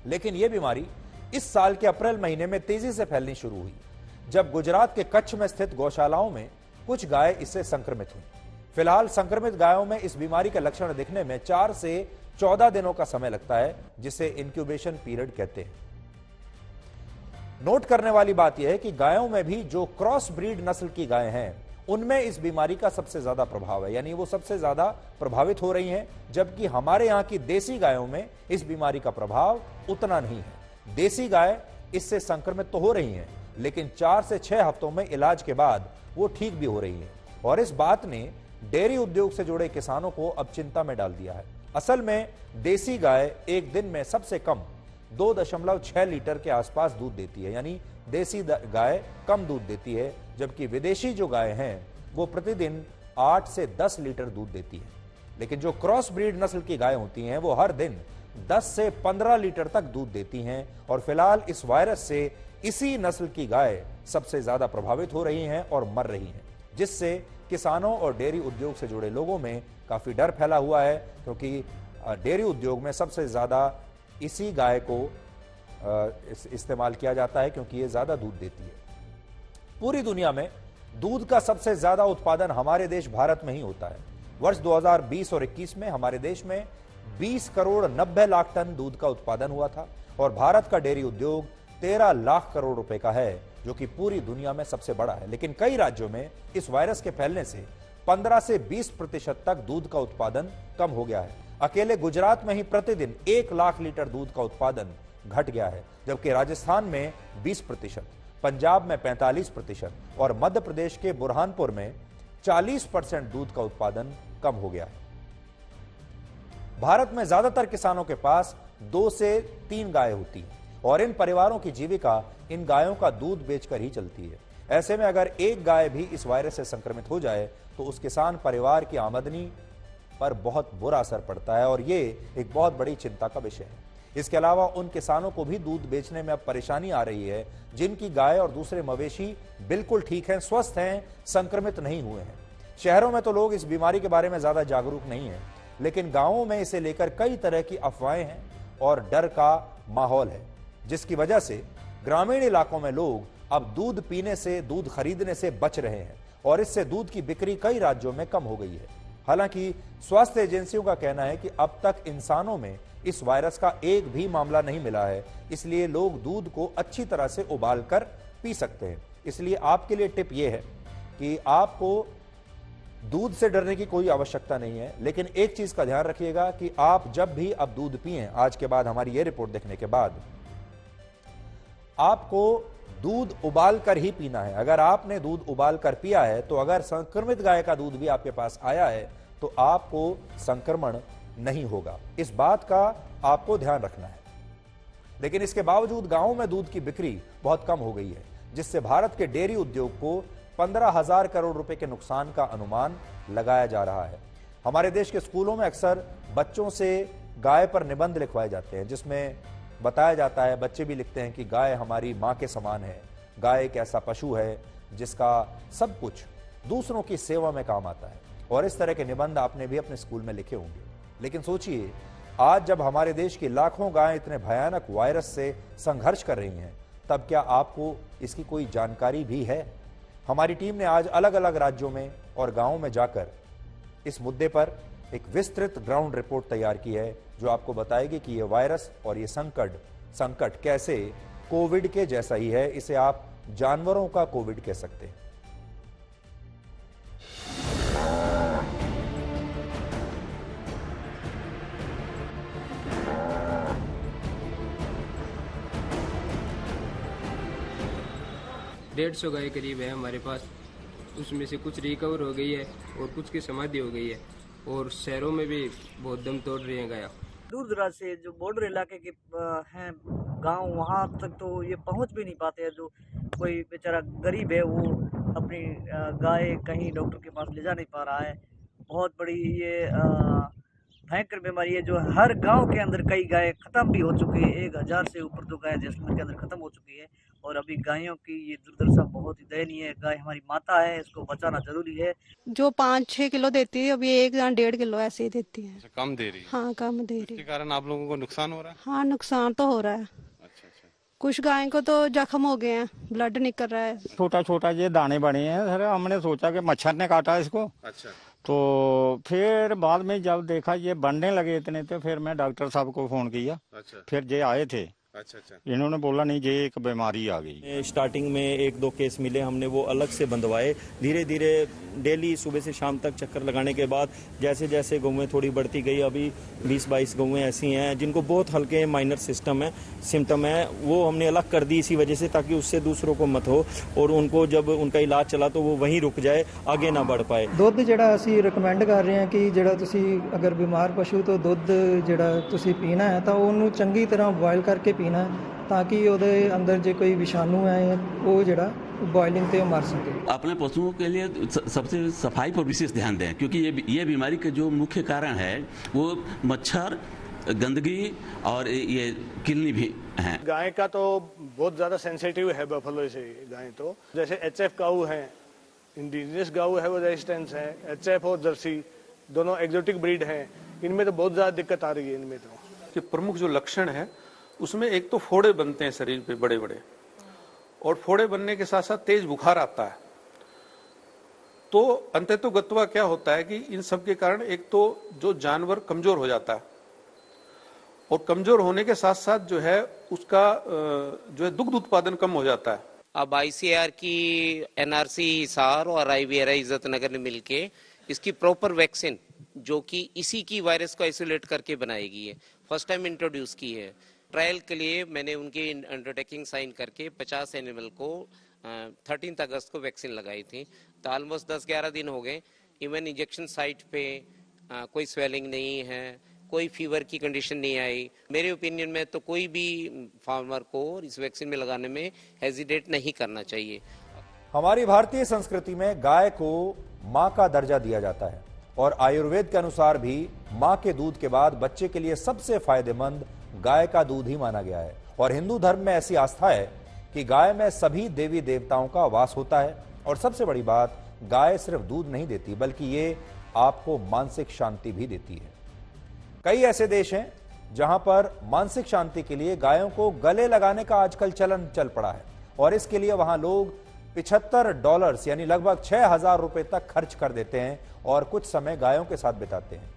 S1: लेकिन यह बीमारी इस साल के अप्रैल महीने में तेजी से फैलनी शुरू हुई, जब गुजरात के कच्छ में स्थित गौशालाओं में कुछ गाय इससे संक्रमित हुई। फिलहाल संक्रमित गायों में इस बीमारी का लक्षण दिखने में 4 से 14 दिनों का समय लगता है, जिसे इंक्यूबेशन पीरियड कहते हैं। नोट करने वाली बात यह है कि गायों में भी जो क्रॉस ब्रीड नस्ल की गायें हैं उनमें इस बीमारी का सबसे ज्यादा प्रभाव है, यानी वो सबसे ज्यादा प्रभावित हो रही हैं, जबकि हमारे यहां की देसी गायों में इस बीमारी का प्रभाव उतना नहीं है। देसी गाय इससे संक्रमित तो हो रही हैं, लेकिन 4 से 6 हफ्तों में इलाज के बाद वो ठीक भी हो रही है और इस बात ने डेयरी उद्योग से जुड़े किसानों को अब चिंता में डाल दिया है। असल में देसी गाय एक दिन में सबसे कम 2.6 लीटर के आसपास दूध देती है, यानी देसी गाय कम दूध देती है, जबकि विदेशी जो गाय हैं वो प्रतिदिन 8 से 10 लीटर दूध देती है। लेकिन जो क्रॉस ब्रीड नस्ल की गाय होती हैं वो हर दिन 10 से 15 लीटर तक दूध देती हैं और फिलहाल इस वायरस से इसी नस्ल की गाय सबसे ज्यादा प्रभावित हो रही हैं और मर रही हैं, जिससे किसानों और डेयरी उद्योग से जुड़े लोगों में काफी डर फैला हुआ है, क्योंकि डेयरी उद्योग में सबसे ज्यादा इसी गाय को इस्तेमाल किया जाता है, क्योंकि ये ज्यादा दूध देती है। पूरी दुनिया में दूध का सबसे ज्यादा उत्पादन हमारे देश भारत में ही होता है। वर्ष 2020 और 21 में हमारे देश में 20 करोड़ 90 लाख टन दूध का उत्पादन हुआ था और भारत का डेयरी उद्योग 13 लाख करोड़ रुपए का है, जो कि पूरी दुनिया में सबसे बड़ा है। लेकिन कई राज्यों में इस वायरस के फैलने से 15 से 20% तक दूध का उत्पादन कम हो गया है। अकेले गुजरात में ही प्रतिदिन 1 लाख लीटर दूध का उत्पादन घट गया है, जबकि राजस्थान में 20%, पंजाब में 45% और मध्य प्रदेश के बुरहानपुर में 40% दूध का उत्पादन कम हो गया है। भारत में ज्यादातर किसानों के पास 2 से 3 गायें होती हैं और इन परिवारों की जीविका इन गायों का दूध बेचकर ही चलती है। ऐसे में अगर एक गाय भी इस वायरस से संक्रमित हो जाए तो उस किसान परिवार की आमदनी पर बहुत बुरा असर पड़ता है और ये एक बहुत बड़ी चिंता का विषय है। इसके अलावा उन किसानों को भी दूध बेचने में अब परेशानी आ रही है जिनकी गाय और दूसरे मवेशी बिल्कुल ठीक हैं, स्वस्थ हैं, संक्रमित नहीं हुए हैं। शहरों में तो लोग इस बीमारी के बारे में ज्यादा जागरूक नहीं है, लेकिन गांवों में इसे लेकर कई तरह की अफवाहें हैं और डर का माहौल है, जिसकी वजह से ग्रामीण इलाकों में लोग अब दूध पीने से, दूध खरीदने से बच रहे हैं और इससे दूध की बिक्री कई राज्यों में कम हो गई है। हालांकि स्वास्थ्य एजेंसियों का कहना है कि अब तक इंसानों में इस वायरस का एक भी मामला नहीं मिला है, इसलिए लोग दूध को अच्छी तरह से उबाल कर पी सकते हैं। इसलिए आपके लिए टिप यह है कि आपको दूध से डरने की कोई आवश्यकता नहीं है, लेकिन एक चीज का ध्यान रखिएगा कि आप जब भी अब दूध पिएं, आज के बाद हमारी यह रिपोर्ट देखने के बाद आपको दूध उबाल कर ही पीना है। अगर आपने दूध उबाल कर पिया है तो अगर संक्रमित गाय का दूध भी आपके पास आया है तो आपको संक्रमण नहीं होगा। इस बात का आपको ध्यान रखना है। लेकिन इसके बावजूद गांवों में दूध की बिक्री बहुत कम हो गई है, जिससे भारत के डेयरी उद्योग को 15,000 करोड़ रुपए के नुकसान का अनुमान लगाया जा रहा है। हमारे देश के स्कूलों में अक्सर बच्चों से गाय पर निबंध लिखवाए जाते हैं, जिसमें बताया जाता है, बच्चे भी लिखते हैं कि गाय हमारी मां के समान है, गाय एक ऐसा पशु है जिसका सब कुछ दूसरों की सेवा में काम आता है। और इस तरह के निबंध आपने भी अपने स्कूल में लिखे होंगे। लेकिन सोचिए, आज जब हमारे देश की लाखों गायें इतने भयानक वायरस से संघर्ष कर रही हैं, तब क्या आपको इसकी कोई जानकारी भी है? हमारी टीम ने आज अलग अलग राज्यों में और गांवों में जाकर इस मुद्दे पर एक विस्तृत ग्राउंड रिपोर्ट तैयार की है, जो आपको बताएगी कि यह वायरस और ये संकट कैसे कोविड के जैसा ही है। इसे आप जानवरों का कोविड कह सकते हैं।
S4: डेढ़ 150 गाय करीब है हमारे पास। उसमें से कुछ रिकवर हो गई है और कुछ की समाधि हो गई है और शहरों में भी बहुत दम तोड़ रही है गाय।
S5: दूर दराज से जो बॉर्डर इलाके के हैं गांव, वहां तक तो ये पहुंच भी नहीं पाते हैं। जो कोई बेचारा गरीब है वो अपनी गाय कहीं डॉक्टर के पास ले जा नहीं पा रहा है। बहुत बड़ी ये भयंकर बीमारी है जो हर गांव के अंदर कई गाय खत्म भी हो चुकी है। 1000 से ऊपर तो गाय जैसलमेर के अंदर खत्म हो चुकी है और अभी गायों की ये दुर्दशा बहुत ही दयनीय है। गाय हमारी माता है, इसको बचाना जरूरी है। जो 5-6 किलो देती है, अभी 1 या 1.5 किलो ऐसे ही देती है।
S6: कम दे रही है?
S5: हाँ, कम दे रही है।
S6: इसके कारण आप लोगों को नुकसान हो रहा है?
S5: हाँ, नुकसान तो हो रहा है।
S6: अच्छा।
S5: कुछ गायों को तो जख्म हो गए हैं, ब्लड निकल रहा है।
S7: छोटा छोटा ये दाने बने हैं सर। हमने सोचा कि मच्छर ने काटा इसको।
S6: अच्छा।
S7: तो फिर बाद में जब देखा ये बढ़ने लगे इतने, तो फिर मैं डॉक्टर साहब को फोन किया।
S6: अच्छा।
S7: फिर ये आए थे।
S6: अच्छा।
S7: इन्होंने बोला नहीं, ये एक बीमारी आ गई।
S8: स्टार्टिंग में 1-2 केस मिले, हमने वो अलग से बंधवाए। धीरे धीरे डेली सुबह से शाम तक चक्कर लगाने के बाद जैसे जैसे गौवें थोड़ी बढ़ती गई, अभी 20-22 गौवें ऐसी हैं जिनको बहुत हल्के माइनर सिम्टम है, वो हमने अलग कर दी इसी वजह से, ताकि उससे दूसरों को मत हो और उनको जब उनका इलाज चला तो वो वहीं रुक जाए, आगे ना बढ़ पाए।
S9: ਦੁੱਧ ਜਿਹੜਾ ਅਸੀਂ ਰਿਕਮੈਂਡ ਕਰ ਰਹੇ ਹਾਂ ਕਿ ਜਿਹੜਾ ਤੁਸੀਂ ਅਗਰ ਬਿਮਾਰ ਪਸ਼ੂ ਤੋਂ ਦੁੱਧ ਜਿਹੜਾ ਤੁਸੀਂ ਪੀਣਾ ਹੈ ਤਾਂ ਉਹਨੂੰ ਚੰਗੀ ਤਰ੍ਹਾਂ ਬੋਇਲ ਕਰਕੇ ਪੀਣਾ ਤਾਂ ਕਿ ਉਹਦੇ ਅੰਦਰ ਜੇ ਕੋਈ ਵਿਸ਼ਾਣੂ ਹੈ ਉਹ ਜਿਹੜਾ बॉइलिंग पे मर सके।
S10: अपने पशुओं के लिए सबसे सफाई पर विशेष ध्यान दें, क्योंकि ये बीमारी का जो मुख्य कारण है वो मच्छर गंदगी और ये किलनी भी हैं।
S6: गाय का तो बहुत ज़्यादा सेंसिटिव है बफलो से। गाय तो जैसे HF गाऊ है, इंडिजिनस गाऊ है, वो रेजिस्टेंस है। HF और जर्सी दोनों एग्जोटिक ब्रीड हैं, इनमें तो बहुत ज़्यादा दिक्कत आ रही है। इनमें तो
S11: कि प्रमुख जो लक्षण है उसमें एक तो फोड़े बनते हैं शरीर पे बड़े बड़े, और फोड़े बनने के साथ साथ तेज बुखार आता है। तो अंततोगत्वा क्या होता है कि इन सब के कारण एक तो जो जानवर कमजोर हो जाता है, और कमजोर होने के साथ साथ जो है उसका जो है दुग्ध उत्पादन कम हो जाता है।
S12: अब ICAR की NRC हिसार और IVRI इज्जतनगर ने मिलके इसकी प्रॉपर वैक्सीन जो कि इसी की वायरस को आइसोलेट करके बनाई गई है, फर्स्ट टाइम इंट्रोड्यूस की है। ट्रायल के लिए मैंने उनकी अंडरटेकिंग साइन करके 50 एनिमल को 13 अगस्त को वैक्सीन लगाई थी। तो ऑलमोस्ट 10-11 दिन हो गए। इवन इंजेक्शन साइट पे कोई स्वेलिंग नहीं है, कोई फीवर की कंडीशन नहीं आई। मेरे ओपिनियन में तो कोई भी फार्मर को इस वैक्सीन में लगाने में हेजिटेट नहीं करना चाहिए।
S1: हमारी भारतीय संस्कृति में गाय को मां का दर्जा दिया जाता है, और आयुर्वेद के अनुसार भी मां के दूध के बाद बच्चे के लिए सबसे फायदेमंद गाय का दूध ही माना गया है। और हिंदू धर्म में ऐसी आस्था है कि गाय में सभी देवी देवताओं का वास होता है। और सबसे बड़ी बात, गाय सिर्फ दूध नहीं देती बल्कि ये आपको मानसिक शांति भी देती है। कई ऐसे देश हैं जहां पर मानसिक शांति के लिए गायों को गले लगाने का आजकल चलन चल पड़ा है, और इसके लिए वहां लोग $75 यानी लगभग 6,000 रुपए तक खर्च कर देते हैं और कुछ समय गायों के साथ बिताते हैं।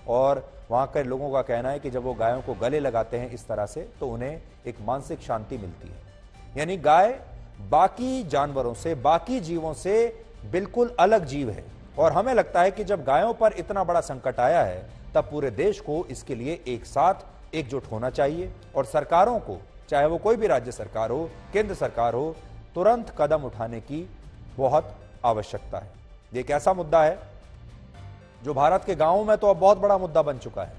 S1: और वहां के लोगों का कहना है कि जब वो गायों को गले लगाते हैं इस तरह से, तो उन्हें एक मानसिक शांति मिलती है। यानी गाय बाकी जानवरों से, बाकी जीवों से बिल्कुल अलग जीव है। और हमें लगता है कि जब गायों पर इतना बड़ा संकट आया है, तब पूरे देश को इसके लिए एक साथ एकजुट होना चाहिए, और सरकारों को, चाहे वो कोई भी राज्य सरकार हो, केंद्र सरकार हो, तुरंत कदम उठाने की बहुत आवश्यकता है। ये एक ऐसा मुद्दा है जो भारत के गांवों में तो अब बहुत बड़ा मुद्दा बन चुका है।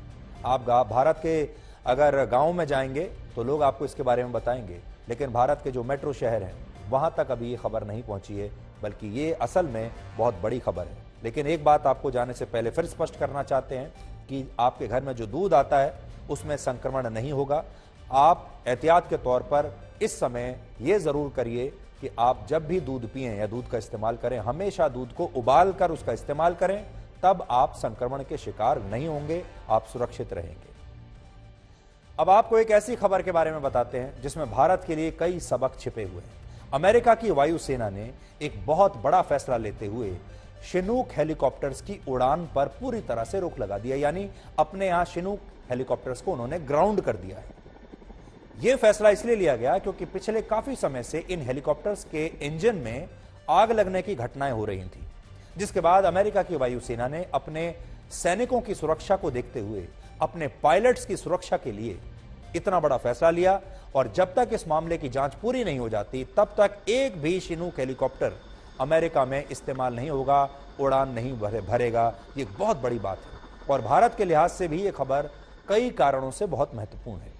S1: आप भारत के अगर गांव में जाएंगे तो लोग आपको इसके बारे में बताएंगे, लेकिन भारत के जो मेट्रो शहर हैं वहां तक अभी ये खबर नहीं पहुंची है, बल्कि ये असल में बहुत बड़ी खबर है। लेकिन एक बात आपको जाने से पहले फिर स्पष्ट करना चाहते हैं कि आपके घर में जो दूध आता है उसमें संक्रमण नहीं होगा। आप एहतियात के तौर पर इस समय ये जरूर करिए कि आप जब भी दूध पिएं या दूध का इस्तेमाल करें, हमेशा दूध को उबाल कर उसका इस्तेमाल करें, तब आप संक्रमण के शिकार नहीं होंगे, आप सुरक्षित रहेंगे। अब आपको एक ऐसी खबर के बारे में बताते हैं जिसमें भारत के लिए कई सबक छिपे हुए हैं। अमेरिका की वायुसेना ने एक बहुत बड़ा फैसला लेते हुए शिनूक हेलीकॉप्टर्स की उड़ान पर पूरी तरह से रोक लगा दिया, यानी अपने यहां शिनूक हेलीकॉप्टर्स को उन्होंने ग्राउंड कर दिया है। यह फैसला इसलिए लिया गया क्योंकि पिछले काफी समय से इन हेलीकॉप्टर्स के इंजन में आग लगने की घटनाएं हो रही थी, जिसके बाद अमेरिका की वायुसेना ने अपने सैनिकों की सुरक्षा को देखते हुए अपने पायलट्स की सुरक्षा के लिए इतना बड़ा फैसला लिया। और जब तक इस मामले की जांच पूरी नहीं हो जाती, तब तक एक भी शिनूक हेलीकॉप्टर अमेरिका में इस्तेमाल नहीं होगा, उड़ान नहीं भरेगा। ये बहुत बड़ी बात है, और भारत के लिहाज से भी यह खबर कई कारणों से बहुत महत्वपूर्ण है।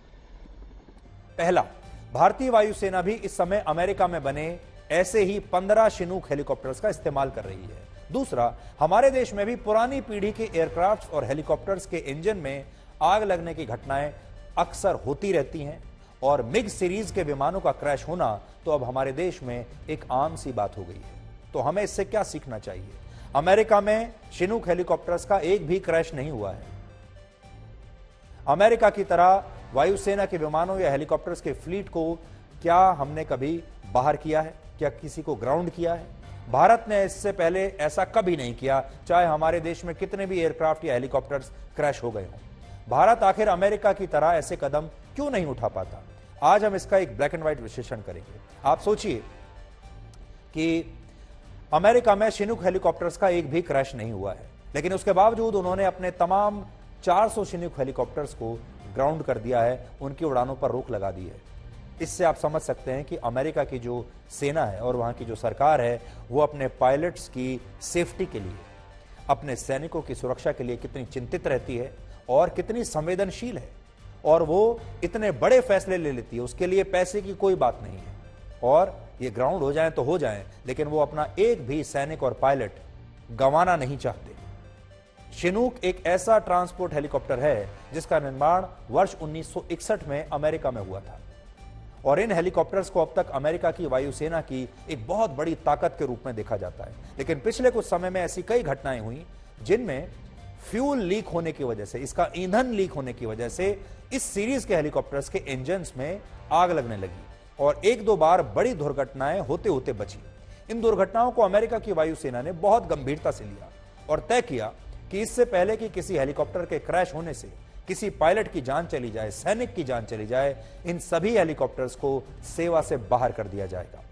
S1: पहला, भारतीय वायुसेना भी इस समय अमेरिका में बने ऐसे ही 15 शिनूक हेलीकॉप्टर्स का इस्तेमाल कर रही है। दूसरा, हमारे देश में भी पुरानी पीढ़ी के एयरक्राफ्ट और हेलीकॉप्टर्स के इंजन में आग लगने की घटनाएं अक्सर होती रहती हैं, और मिग सीरीज के विमानों का क्रैश होना तो अब हमारे देश में एक आम सी बात हो गई है। तो हमें इससे क्या सीखना चाहिए? अमेरिका में शिनूक हेलीकॉप्टर्स का एक भी क्रैश नहीं हुआ है। अमेरिका की तरह वायुसेना के विमानों या हेलीकॉप्टर्स के फ्लीट को क्या हमने कभी बाहर किया है? क्या किसी को ग्राउंड किया है? भारत ने इससे पहले ऐसा कभी नहीं किया, चाहे हमारे देश में कितने भी एयरक्राफ्ट या हेलीकॉप्टर्स क्रैश हो गए हों। भारत आखिर अमेरिका की तरह ऐसे कदम क्यों नहीं उठा पाता? आज हम इसका एक ब्लैक एंड व्हाइट विश्लेषण करेंगे। आप सोचिए कि अमेरिका में शिनूक हेलीकॉप्टर्स का एक भी क्रैश नहीं हुआ है, लेकिन उसके बावजूद उन्होंने अपने तमाम 400 शिनूक हेलीकॉप्टर्स को ग्राउंड कर दिया है, उनकी उड़ानों पर रोक लगा दी है। इससे आप समझ सकते हैं कि अमेरिका की जो सेना है और वहां की जो सरकार है, वो अपने पायलट्स की सेफ्टी के लिए, अपने सैनिकों की सुरक्षा के लिए कितनी चिंतित रहती है और कितनी संवेदनशील है। और वो इतने बड़े फैसले ले लेती है, उसके लिए पैसे की कोई बात नहीं है। और ये ग्राउंड हो जाए तो हो जाए, लेकिन वो अपना एक भी सैनिक और पायलट गंवाना नहीं चाहते। शिनूक एक ऐसा ट्रांसपोर्ट हेलीकॉप्टर है जिसका निर्माण वर्ष 1961 में अमेरिका में हुआ था और इन हेलीकॉप्टर्स को अब तक अमेरिका की वायुसेना की एक बहुत बड़ी ताकत के रूप में देखा जाता है। लेकिन पिछले कुछ समय में ऐसी कई घटनाएं हुई जिनमें फ्यूल लीक होने की वजह से, इसका ईंधन लीक होने की वजह से इस सीरीज के हेलीकॉप्टर्स के इंजन्स में आग लगने लगी और एक दो बार बड़ी दुर्घटनाएं होते होते बची। इन दुर्घटनाओं को अमेरिका की वायुसेना ने बहुत गंभीरता से लिया और तय किया कि इससे पहले कि किसी हेलीकॉप्टर के क्रैश होने से किसी पायलट की जान चली जाए, सैनिक की जान चली जाए, इन सभी हेलीकॉप्टर्स को सेवा से बाहर कर दिया जाएगा।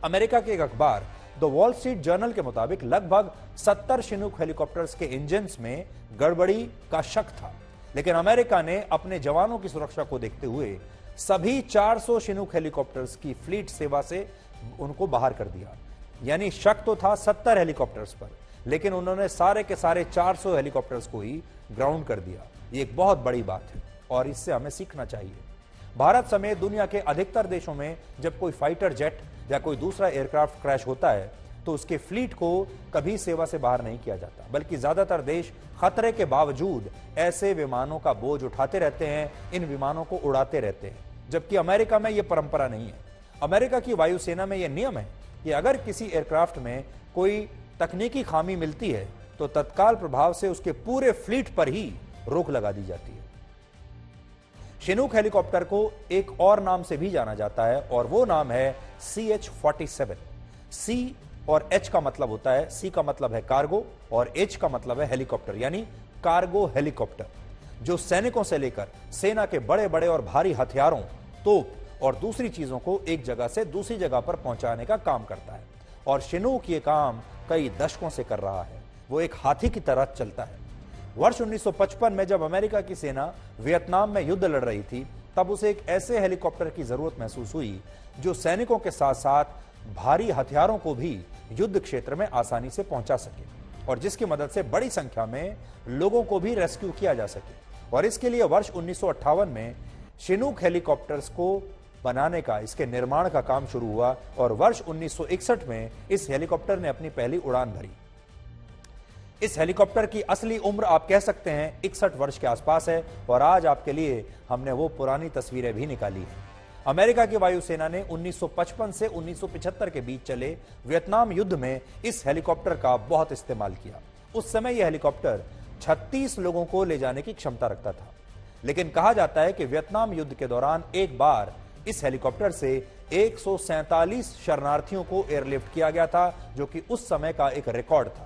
S1: अमेरिका के एक अखबार द वॉल स्ट्रीट जर्नल के मुताबिक लगभग 70 शिनूक हेलीकॉप्टर्स के इंजन्स में गड़बड़ी का शक था, लेकिन अमेरिका ने अपने जवानों की सुरक्षा को देखते हुए सभी 400 शिनूक हेलीकॉप्टर्स की फ्लीट सेवा से उनको बाहर कर दिया। यानी शक तो था 70 हेलीकॉप्टर्स पर, लेकिन उन्होंने सारे के सारे 400 हेलीकॉप्टर्स को ही ग्राउंड कर दिया। ये एक बहुत बड़ी बात है और इससे हमें सीखना चाहिए। भारत समेत दुनिया के अधिकतर देशों में जब कोई फाइटर जेट या कोई दूसरा एयरक्राफ्ट क्रैश होता है तो उसके फ्लीट को कभी सेवा से बाहर नहीं किया जाता, बल्कि ज्यादातर देश खतरे के बावजूद ऐसे विमानों का बोझ उठाते रहते हैं, इन विमानों को उड़ाते रहते हैं। जबकि अमेरिका में यह परंपरा नहीं है। अमेरिका की वायुसेना में यह नियम है कि अगर किसी एयरक्राफ्ट में कोई तकनीकी खामी मिलती है तो तत्काल प्रभाव से उसके पूरे फ्लीट पर ही रोक लगा दी जाती है। शिनूक हेलीकॉप्टर को एक और नाम से भी जाना जाता है और वो नाम है CH-47। C और H का मतलब होता है, C का मतलब है कार्गो और H का मतलब है हेलीकॉप्टर, यानी कार्गो हेलीकॉप्टर, जो सैनिकों से लेकर सेना के बड़े बड़े और भारी हथियारों, तोप और दूसरी चीजों को एक जगह से दूसरी जगह पर पहुंचाने का काम करता है। और शिनूक ये काम कई दशकों से कर रहा है। वो एक हाथी की तरह चलता है। वर्ष 1955 में जब अमेरिका की सेना वियतनाम में युद्ध लड़ रही थी, तब उसे एक ऐसे हेलीकॉप्टर की जरूरत महसूस हुई जो सैनिकों के साथ साथ भारी हथियारों को भी युद्ध क्षेत्र में आसानी से पहुंचा सके और जिसकी मदद से बड़ी संख्या में लोगों को भी रेस्क्यू किया जा सके। और इसके लिए वर्ष 1958 में शिनूक हेलीकॉप्टर्स को बनाने का, इसके निर्माण का काम शुरू हुआ और वर्ष 1961 में इस हेलीकॉप्टर ने अपनी पहली उड़ान भरी। इस हेलीकॉप्टर की असली उम्र आप कह सकते हैं 61 वर्ष के आसपास है और आज आपके लिए हमने वो पुरानी तस्वीरें भी निकाली हैं। अमेरिका की वायुसेना ने 1955 से 1975 के बीच चले वियतनाम युद्ध में इस हेलीकॉप्टर का बहुत इस्तेमाल किया। उस समय यह हेलीकॉप्टर 36 लोगों को ले जाने की क्षमता रखता था, लेकिन कहा जाता है कि वियतनाम युद्ध के दौरान एक बार इस हेलीकॉप्टर से 147 शरणार्थियों को एयरलिफ्ट किया गया था, जो कि उस समय का एक रिकॉर्ड था।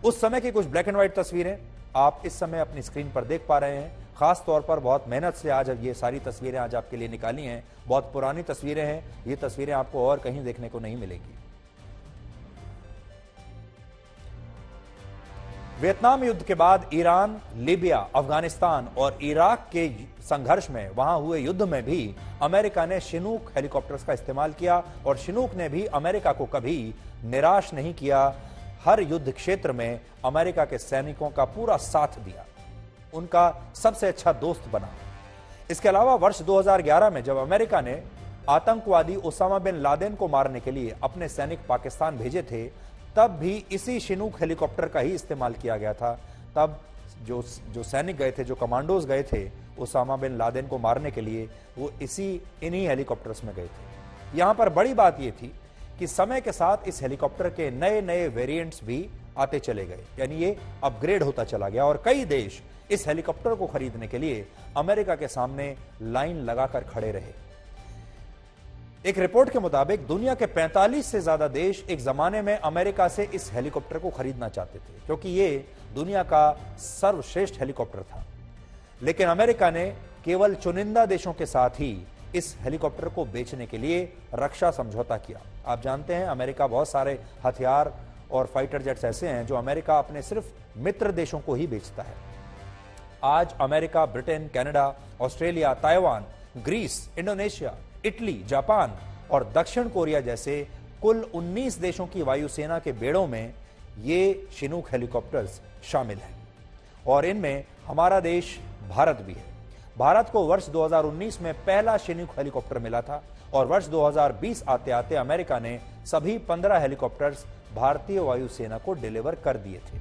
S1: उस समय की कुछ ब्लैक एंड व्हाइट तस्वीरें आप इस समय अपनी स्क्रीन पर देख पा रहे हैं। खास तौर पर बहुत मेहनत से आज ये सारी तस्वीरें आज आपके लिए निकाली हैं। बहुत पुरानी तस्वीरें हैं, ये तस्वीरें आपको और कहीं देखने को नहीं मिलेगी। वियतनाम युद्ध के बाद ईरान, लीबिया, अफगानिस्तान और इराक के संघर्ष में, वहां हुए युद्ध में भी अमेरिका ने शिनूक हेलीकॉप्टर्स का इस्तेमाल किया और शिनूक ने भी अमेरिका को कभी निराश नहीं किया। हर युद्ध क्षेत्र में अमेरिका के सैनिकों का पूरा साथ दिया, उनका सबसे अच्छा दोस्त बना। इसके अलावा वर्ष 2011 में जब अमेरिका ने आतंकवादी ओसामा बिन लादेन को मारने के लिए अपने सैनिक पाकिस्तान भेजे थे, तब भी इसी शिनूक हेलीकॉप्टर का ही इस्तेमाल किया गया था। तब जो सैनिक गए थे, जो कमांडोज गए थे ओसामा बिन लादेन को मारने के लिए, वो इन्हीं हेलीकॉप्टर्स में गए थे। यहां पर बड़ी बात यह थी कि समय के साथ इस हेलीकॉप्टर के नए नए वेरिएंट्स भी आते चले गए, यानी ये अपग्रेड होता चला गया और कई देश इस हेलीकॉप्टर को खरीदने के लिए अमेरिका के सामने लाइन लगाकर खड़े रहे। एक रिपोर्ट के मुताबिक दुनिया के 45 से ज्यादा देश एक जमाने में अमेरिका से इस हेलीकॉप्टर को खरीदना चाहते थे, क्योंकि ये दुनिया का सर्वश्रेष्ठ हेलीकॉप्टर था। लेकिन अमेरिका ने केवल चुनिंदा देशों के साथ ही इस हेलीकॉप्टर को बेचने के लिए रक्षा समझौता किया। आप जानते हैं अमेरिका बहुत सारे हथियार और फाइटर जेट्स ऐसे हैं जो अमेरिका अपने सिर्फ मित्र देशों को ही बेचता है। आज America, Britain, Canada, Australia, Taiwan, Greece, Indonesia, Italy, Japan और दक्षिण कोरिया जैसे कुल 19 देशों की वायुसेना के बेड़ों में ये शिनूक हेलीकॉप्टर्स शामिल हैं और इनमें हमारा देश भारत भी है। भारत को वर्ष 2019 में पहला शिनूक हेलीकॉप्टर मिला था और वर्ष 2020 आते आते अमेरिका ने सभी 15 हेलीकॉप्टर्स भारतीय वायुसेना को डिलीवर कर दिए थे।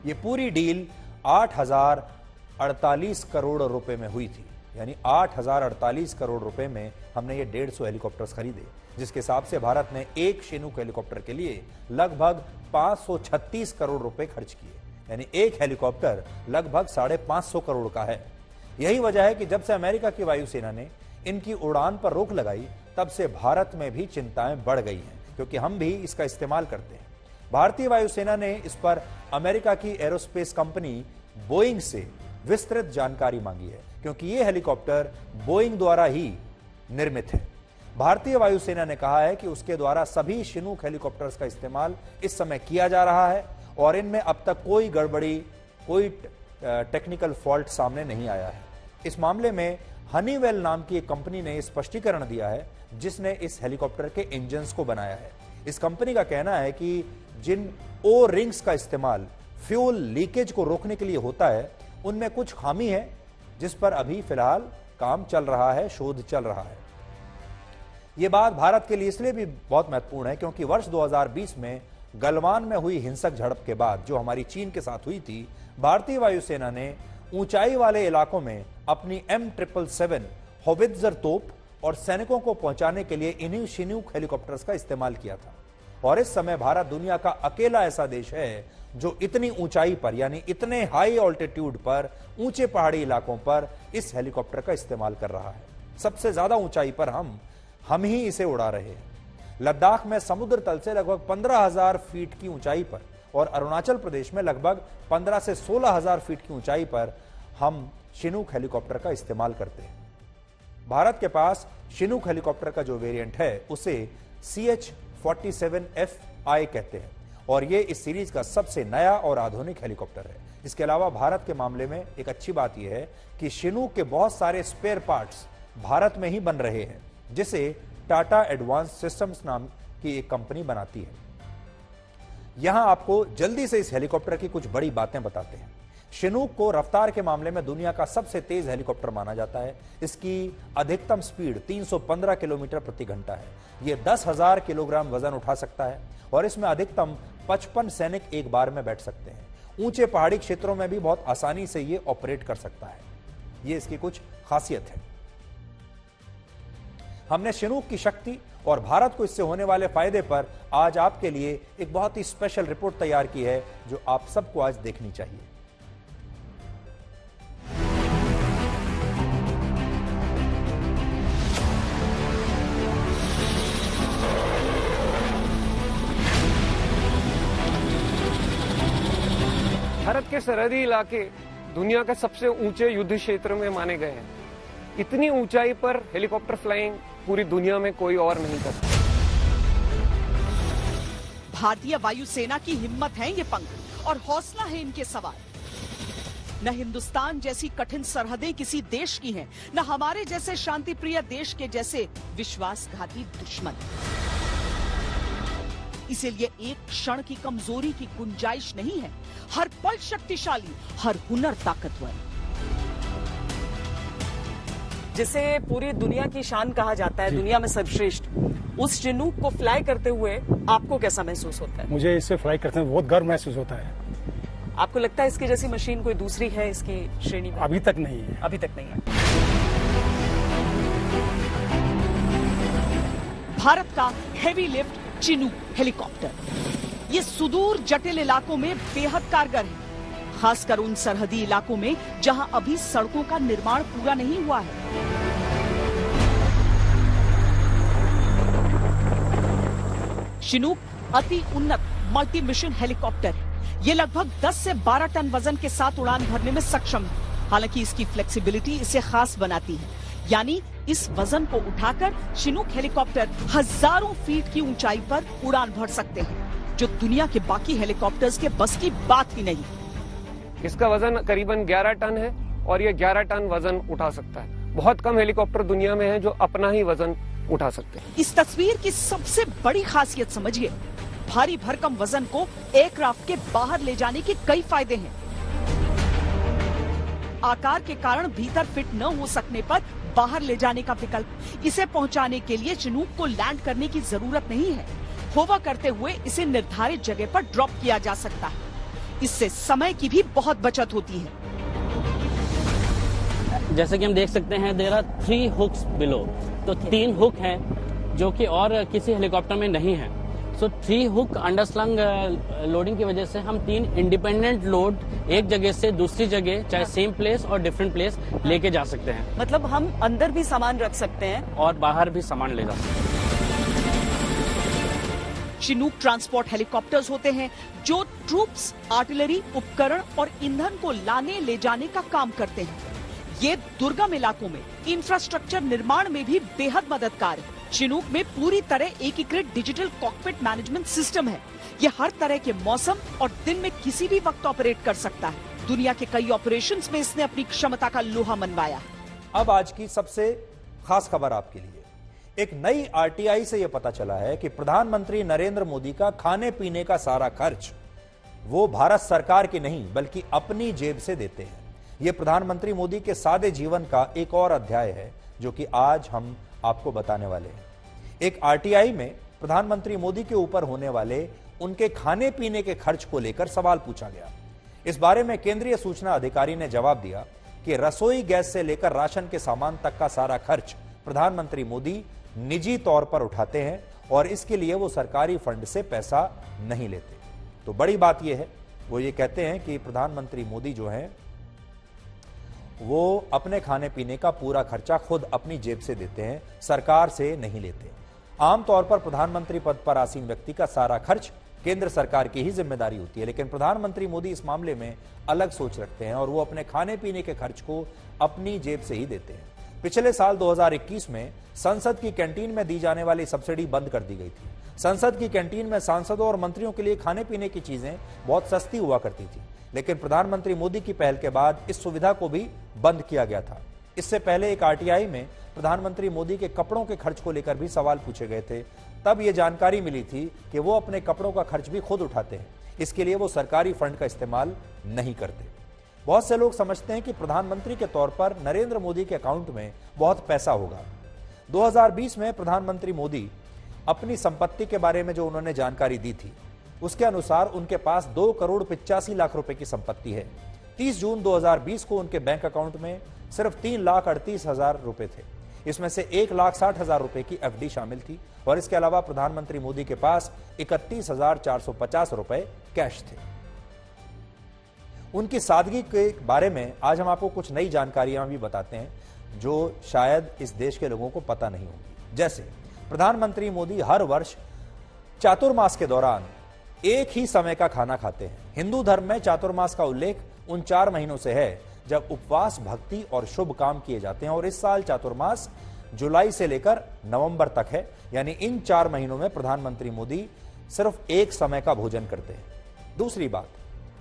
S1: ये पूरी डील 8,048 करोड़ रुपए में हुई थी, यानी 8,048 करोड़ रुपए में हमने ये 150 हेलीकॉप्टर्स खरीदे, जिसके हिसाब से भारत ने एक चिनूक हेलीकॉप्टर के लिए लगभग 536 करोड़ रुपए खर्च किए, यानी एक हेलीकॉप्टर लगभग 550 करोड़ का है। यही वजह है कि जब से अमेरिका की वायुसेना ने इनकी उड़ान पर रोक लगाई, तब से भारत में भी चिंताएं बढ़ गई हैं, क्योंकि हम भी इसका इस्तेमाल करते हैं। भारतीय वायुसेना ने इस पर अमेरिका की एरोस्पेस कंपनी बोइंग से विस्तृत जानकारी मांगी है, क्योंकि ये हेलीकॉप्टर बोइंग द्वारा ही निर्मित है। भारतीय वायुसेना ने कहा है कि उसके द्वारा सभी चिनूक हेलीकॉप्टर्स का इस्तेमाल इस समय किया जा रहा है और इनमें अब तक कोई गड़बड़ी, कोई टेक्निकल फॉल्ट सामने नहीं आया है। इस मामले में हनीवेल नाम की एक कंपनी ने स्पष्टीकरण दिया है, जिसने इस हेलीकॉप्टर के इंजन्स को बनाया है। इस कंपनी का कहना है कि जिन ओ रिंग्स का इस्तेमाल फ्यूल लीकेज को रोकने के लिए होता है, उनमें कुछ खामी है, जिस पर अभी फिलहाल काम चल रहा है, शोध चल रहा है। यह बात भारत के लिए इसलिए भी बहुत महत्वपूर्ण है क्योंकि वर्ष 2020 में गलवान में हुई हिंसक झड़प के बाद, जो हमारी चीन के साथ हुई थी, भारतीय वायुसेना ने ऊंचाई वाले इलाकों में अपनी M777 होवित्जर तोप और सैनिकों को पहुंचाने के लिए इन्हीं चिनूक हेलीकॉप्टर्स का इस्तेमाल किया था। और इस समय भारत दुनिया का अकेला ऐसा देश है जो इतनी ऊंचाई पर, यानी इतने हाई ऑल्टीट्यूड पर, ऊंचे पहाड़ी इलाकों पर इस हेलीकॉप्टर का इस्तेमाल कर रहा है। सबसे ज्यादा ऊंचाई पर हम ही इसे उड़ा रहे हैं। लद्दाख में समुद्र तल से लगभग 15,000 फीट की ऊंचाई पर और अरुणाचल प्रदेश में लगभग 15 से 16,000 फीट की ऊंचाई पर हम चिनूक हेलीकॉप्टर का इस्तेमाल करते हैं। भारत के पास चिनूक हेलीकॉप्टर का जो वेरिएंट है, उसे CH-47FI कहते हैं और ये इस सीरीज का सबसे नया और आधुनिक हेलीकॉप्टर है। इसके अलावा भारत के मामले में एक अच्छी बात यह है कि चिनूक के बहुत सारे स्पेयर पार्ट्स भारत में ही बन रहे हैं, जिसे टाटा एडवांस सिस्टम्स नाम की एक कंपनी बनाती है। यहां आपको जल्दी से इस हेलीकॉप्टर की कुछ बड़ी बातें बताते हैं। चिनूक को रफ्तार के मामले में दुनिया का सबसे तेज हेलीकॉप्टर माना जाता है। इसकी अधिकतम स्पीड 315 किलोमीटर प्रति घंटा है। यह 10,000 किलोग्राम वजन उठा सकता है और इसमें अधिकतम 55 सैनिक एक बार में बैठ सकते हैं। ऊंचे पहाड़ी क्षेत्रों में भी बहुत आसानी से यह ऑपरेट कर सकता है। यह इसकी कुछ खासियत है। हमने चिनूक की शक्ति और भारत को इससे होने वाले फायदे पर आज आपके लिए एक बहुत ही स्पेशल रिपोर्ट तैयार की है, जो आप सबको आज देखनी चाहिए।
S13: भारत के सरहदी इलाके दुनिया के सबसे ऊंचे युद्ध क्षेत्र में माने गए हैं। इतनी ऊंचाई पर हेलीकॉप्टर फ्लाइंग पूरी दुनिया में कोई और नहीं करता।
S14: भारतीय वायुसेना की हिम्मत है ये पंख और हौसला है इनके सवार। न हिंदुस्तान जैसी कठिन सरहदें किसी देश की हैं, न हमारे जैसे शांति प्रिय देश के जैसे विश्वासघाती दुश्मन। इसीलिए एक क्षण की कमजोरी की गुंजाइश नहीं है। हर पल शक्तिशाली, हर हुनर ताकतवर।
S15: जिसे पूरी दुनिया की शान कहा जाता है, दुनिया में सर्वश्रेष्ठ, उस चिनूक को फ्लाई करते हुए आपको कैसा महसूस होता है?
S16: मुझे इससे फ्लाई करते हुए बहुत गर्व महसूस होता है।
S15: आपको लगता है इसकी जैसी मशीन कोई दूसरी है इसकी श्रेणी में?
S16: अभी तक नहीं है।
S15: अभी तक नहीं है।
S14: भारत का हेवी लिफ्ट चिनूक हेलीकॉप्टर ये सुदूर जटिल इलाकों में बेहद कारगर है, खासकर उन सरहदी इलाकों में जहां अभी सड़कों का निर्माण पूरा नहीं हुआ है। चिनूक अति उन्नत मल्टी मिशन हेलीकॉप्टर है। ये लगभग 10 से 12 टन वजन के साथ उड़ान भरने में सक्षम है। हालांकि इसकी फ्लेक्सिबिलिटी इसे खास बनाती है, यानी इस वजन को उठाकर चिनूक हेलीकॉप्टर हजारों फीट की ऊंचाई पर उड़ान भर सकते हैं, जो दुनिया के बाकी हेलीकॉप्टर्स के बस की बात ही नहीं।
S13: इसका वजन करीबन 11 टन है और ये 11 टन वजन उठा सकता है। बहुत कम हेलीकॉप्टर दुनिया में हैं जो अपना ही वजन उठा सकते हैं।
S14: इस तस्वीर की सबसे बड़ी खासियत समझिए, भारी भरकम वजन को एयरक्राफ्ट के बाहर ले जाने के कई फायदे हैं। आकार के कारण भीतर फिट न हो सकने पर बाहर ले जाने का विकल्प। इसे पहुंचाने के लिए चिनूक को लैंड करने की जरूरत नहीं है। होवर करते हुए इसे निर्धारित जगह पर ड्रॉप किया जा सकता है। इससे समय की भी बहुत बचत होती है।
S17: जैसे कि हम देख सकते हैं देयर आर 3 हुक्स बिलो, तो 3 हुक हैं जो कि और किसी हेलीकॉप्टर में नहीं है। सो 3 हुक अंडरस्लंग लोडिंग की वजह से हम 3 इंडिपेंडेंट लोड एक जगह से दूसरी जगह, चाहे सेम प्लेस और डिफरेंट प्लेस, लेके जा सकते हैं।
S15: मतलब हम अंदर भी सामान रख सकते हैं
S17: और बाहर भी सामान ले जा सकते हैं।
S14: चिनूक ट्रांसपोर्ट हेलीकॉप्टर्स होते हैं जो ट्रूप्स, आर्टिलरी, उपकरण और ईंधन को लाने ले जाने का काम करते हैं। ये दुर्गम इलाकों में इंफ्रास्ट्रक्चर निर्माण में भी बेहद मददगार है। चिनूक में पूरी तरह एकीकृत डिजिटल कॉकपिट मैनेजमेंट सिस्टम है। ये हर तरह के मौसम और दिन में किसी भी वक्त ऑपरेट कर सकता है। दुनिया के कई ऑपरेशंस में इसने अपनी क्षमता का लोहा मनवाया।
S1: अब आज की सबसे खास खबर आपके लिए। एक नई आरटीआई से यह पता चला है कि प्रधानमंत्री नरेंद्र मोदी का खाने पीने का सारा खर्च वो भारत सरकार की नहीं बल्कि अपनी जेब से देते हैं। यह प्रधानमंत्री मोदी के सादे जीवन का एक और अध्याय है जो कि आज हम आपको बताने वाले हैं। एक आरटीआई में प्रधानमंत्री मोदी के ऊपर होने वाले उनके खाने पीने के खर्च को लेकर सवाल पूछा गया। इस बारे में केंद्रीय सूचना अधिकारी ने जवाब दिया कि रसोई गैस से लेकर राशन के सामान तक का सारा खर्च प्रधानमंत्री मोदी निजी तौर पर उठाते हैं और इसके लिए वो सरकारी फंड से पैसा नहीं लेते। तो बड़ी बात यह है, वो ये कहते हैं कि प्रधानमंत्री मोदी जो हैं वो अपने खाने पीने का पूरा खर्चा खुद अपनी जेब से देते हैं, सरकार से नहीं लेते। आमतौर पर प्रधानमंत्री पद पर आसीन व्यक्ति का सारा खर्च केंद्र सरकार की ही जिम्मेदारी होती है, लेकिन प्रधानमंत्री मोदी इस मामले में अलग सोच रखते हैं और वो अपने खाने पीने के खर्च को अपनी जेब से ही देते हैं। पिछले साल 2021 में संसद की कैंटीन में दी जाने वाली सब्सिडी बंद कर दी गई थी। संसद की कैंटीन में सांसदों और मंत्रियों के लिए खाने पीने की चीजें बहुत सस्ती हुआ करती थी, लेकिन प्रधानमंत्री मोदी की पहल के बाद इस सुविधा को भी बंद किया गया था। इससे पहले एक आरटीआई में प्रधानमंत्री मोदी के कपड़ों के खर्च को लेकर भी सवाल पूछे गए थे। तब यह जानकारी मिली थी कि वो अपने कपड़ों का खर्च भी खुद उठाते हैं, इसके लिए वो सरकारी फंड का इस्तेमाल नहीं करते। बहुत से लोग समझते हैं कि प्रधानमंत्री के तौर पर नरेंद्र मोदी के अकाउंट में बहुत पैसा होगा। 2020 में प्रधानमंत्री मोदी अपनी संपत्ति के बारे में जो उन्होंने जानकारी दी थी उसके अनुसार उनके पास 2 करोड़ 85 लाख रुपए की संपत्ति है। 30 जून 2020 को उनके बैंक अकाउंट में सिर्फ 3,38,000 रुपए थे। इसमें से 1,60,000 रुपए की एफडी शामिल थी और इसके अलावा प्रधानमंत्री मोदी के पास 31,450 रुपए कैश थे। उनकी सादगी के बारे में आज हम आपको कुछ नई जानकारियां भी बताते हैं जो शायद इस देश के लोगों को पता नहीं होगी। जैसे प्रधानमंत्री मोदी हर वर्ष चातुर्मास के दौरान एक ही समय का खाना खाते हैं। हिंदू धर्म में चातुर्मास का उल्लेख उन 4 महीनों से है जब उपवास, भक्ति और शुभ काम किए जाते हैं और इस साल चातुर्मास जुलाई से लेकर नवंबर तक है, यानी इन 4 महीनों में प्रधानमंत्री मोदी सिर्फ एक समय का भोजन करते हैं। दूसरी बात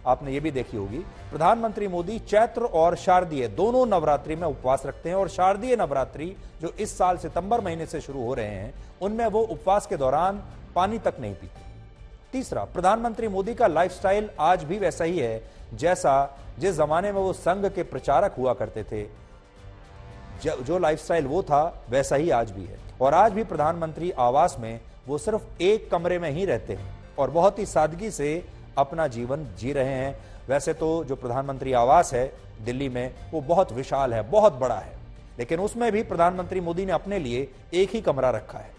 S1: आपने ये भी देखी होगी, प्रधानमंत्री मोदी चैत्र और शारदीय दोनों नवरात्रि में उपवास रखते हैं और शारदीय नवरात्रि जो इस साल सितंबर महीने से शुरू हो रहे हैं उनमें वो उपवास के दौरान पानी तक नहीं पीते। तीसरा, प्रधानमंत्री मोदी का लाइफस्टाइल आज भी वैसा ही है जैसा जिस जमाने में वो संघ के प्रचारक हुआ करते थे। जो लाइफस्टाइल वो था वैसा ही आज भी है और आज भी प्रधानमंत्री आवास में वो सिर्फ एक कमरे में ही रहते हैं और बहुत ही सादगी से अपना जीवन जी रहे हैं। वैसे तो जो प्रधानमंत्री आवास है दिल्ली में वो बहुत विशाल है, बहुत बड़ा है, लेकिन उसमें भी प्रधानमंत्री मोदी ने अपने लिए एक ही कमरा रखा है।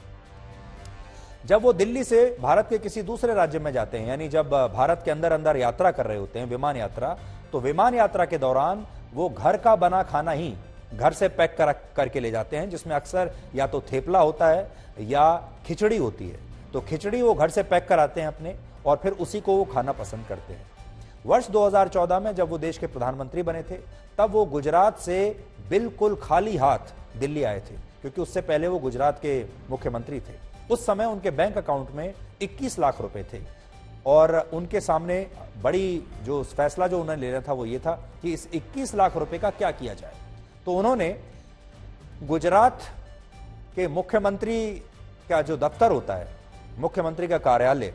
S1: जब वो दिल्ली से भारत के किसी दूसरे राज्य में जाते हैं, यानी जब भारत के अंदर अंदर यात्रा कर रहे होते हैं, विमान यात्रा, तो विमान यात्रा के दौरान वो घर का बना खाना ही घर से पैक करके ले जाते हैं, जिसमें अक्सर या तो थेपला होता है या खिचड़ी होती है। तो खिचड़ी वो घर से पैक कराते हैं अपने और फिर उसी को वो खाना पसंद करते हैं। वर्ष 2014 में जब वो देश के प्रधानमंत्री बने थे तब वो गुजरात से बिल्कुल खाली हाथ दिल्ली आए थे, क्योंकि उससे पहले वो गुजरात के मुख्यमंत्री थे। उस समय उनके बैंक अकाउंट में 21 लाख रुपए थे और उनके सामने बड़ी जो फैसला जो उन्होंने लेना था वो ये था कि इस 21 लाख रुपए का क्या किया जाए। तो उन्होंने गुजरात के मुख्यमंत्री का जो दफ्तर होता है, मुख्यमंत्री का कार्यालय,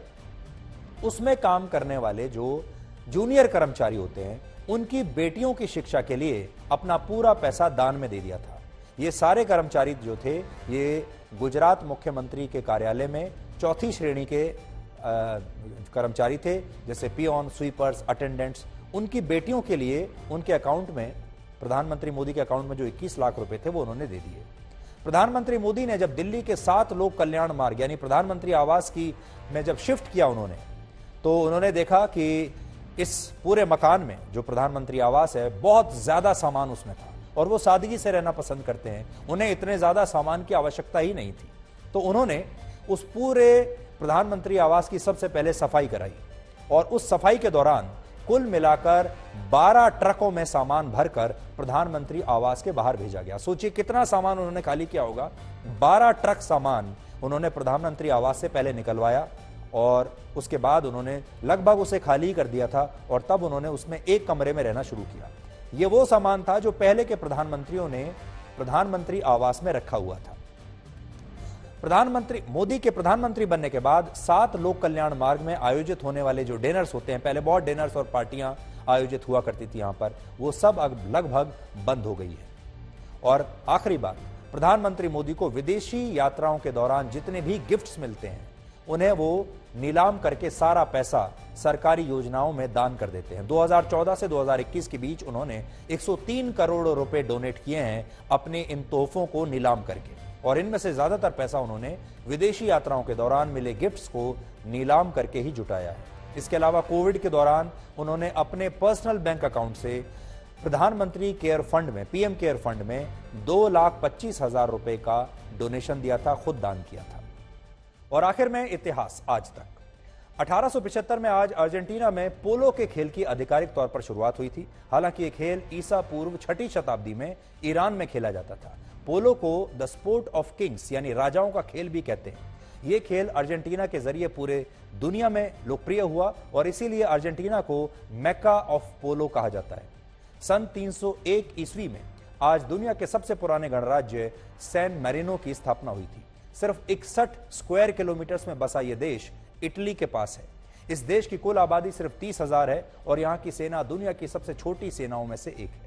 S1: उसमें काम करने वाले जो जूनियर कर्मचारी होते हैं उनकी बेटियों की शिक्षा के लिए अपना पूरा पैसा दान में दे दिया था। ये सारे कर्मचारी जो थे ये गुजरात मुख्यमंत्री के कार्यालय में 4थी श्रेणी के कर्मचारी थे, जैसे पियोन, स्वीपर्स, अटेंडेंट्स, उनकी बेटियों के लिए उनके अकाउंट में, प्रधानमंत्री मोदी के अकाउंट में जो 21 लाख रुपए थे वो उन्होंने दे दिए। प्रधानमंत्री मोदी ने जब दिल्ली के 7 लोक कल्याण मार्ग यानी प्रधानमंत्री आवास की में जब शिफ्ट किया उन्होंने, तो उन्होंने देखा कि इस पूरे मकान में जो प्रधानमंत्री आवास है बहुत ज्यादा सामान उसमें था और वो सादगी से रहना पसंद करते हैं, उन्हें इतने ज्यादा सामान की आवश्यकता ही नहीं थी। तो उन्होंने उस पूरे प्रधानमंत्री आवास की सबसे पहले सफाई कराई और उस सफाई के दौरान कुल मिलाकर 12 ट्रकों में सामान भरकर प्रधानमंत्री आवास के बाहर भेजा गया। सोचिए कितना सामान उन्होंने खाली किया होगा। 12 ट्रक सामान उन्होंने प्रधानमंत्री आवास से पहले निकलवाया और उसके बाद उन्होंने लगभग उसे खाली कर दिया था और तब उन्होंने उसमें एक कमरे में रहना शुरू किया। यह वो सामान था जो पहले के प्रधानमंत्रियों ने प्रधानमंत्री आवास में रखा हुआ था। प्रधानमंत्री मोदी के प्रधानमंत्री बनने के बाद 7 लोक कल्याण मार्ग में आयोजित होने वाले जो डिनर्स होते हैं, पहले बहुत डिनर्स और पार्टियां आयोजित हुआ करती थी यहां पर, वो सब अब लगभग बंद हो गई है। और आखिरी बात, प्रधानमंत्री मोदी को विदेशी यात्राओं के दौरान जितने भी गिफ्ट्स मिलते हैं उन्हें वो नीलाम करके सारा पैसा सरकारी योजनाओं में दान कर देते हैं। 2014 से 2021 के बीच उन्होंने 103 करोड़ रुपए डोनेट किए हैं अपने इन तोहफों को नीलाम करके और इनमें से ज्यादातर पैसा उन्होंने विदेशी यात्राओं के दौरान मिले गिफ्ट्स को नीलाम करके ही जुटाया है। इसके अलावा कोविड के दौरान उन्होंने अपने पर्सनल बैंक अकाउंट से प्रधानमंत्री केयर फंड में, पीएम केयर फंड में 2,25,000 रुपए का डोनेशन दिया था, खुद दान किया था। और आखिर में इतिहास आज तक। 1875 में आज अर्जेंटीना में पोलो के खेल की आधिकारिक तौर पर शुरुआत हुई थी। हालांकि ये खेल ईसा पूर्व 6वीं शताब्दी में ईरान में खेला जाता था। पोलो को द स्पोर्ट ऑफ किंग्स यानी राजाओं का खेल भी कहते हैं। यह खेल अर्जेंटीना के जरिए पूरे दुनिया में लोकप्रिय हुआ और इसीलिए अर्जेंटीना को मेक्का ऑफ पोलो कहा जाता है। सन 301 ईस्वी में आज दुनिया के सबसे पुराने गणराज्य सैन मैरिनो की स्थापना हुई थी। सिर्फ 61 स्क्वायर किलोमीटर में बसा यह देश इटली के पास है। इस देश की कुल आबादी सिर्फ 30,000 है और यहां की सेना दुनिया की सबसे छोटी सेनाओं में से एक है।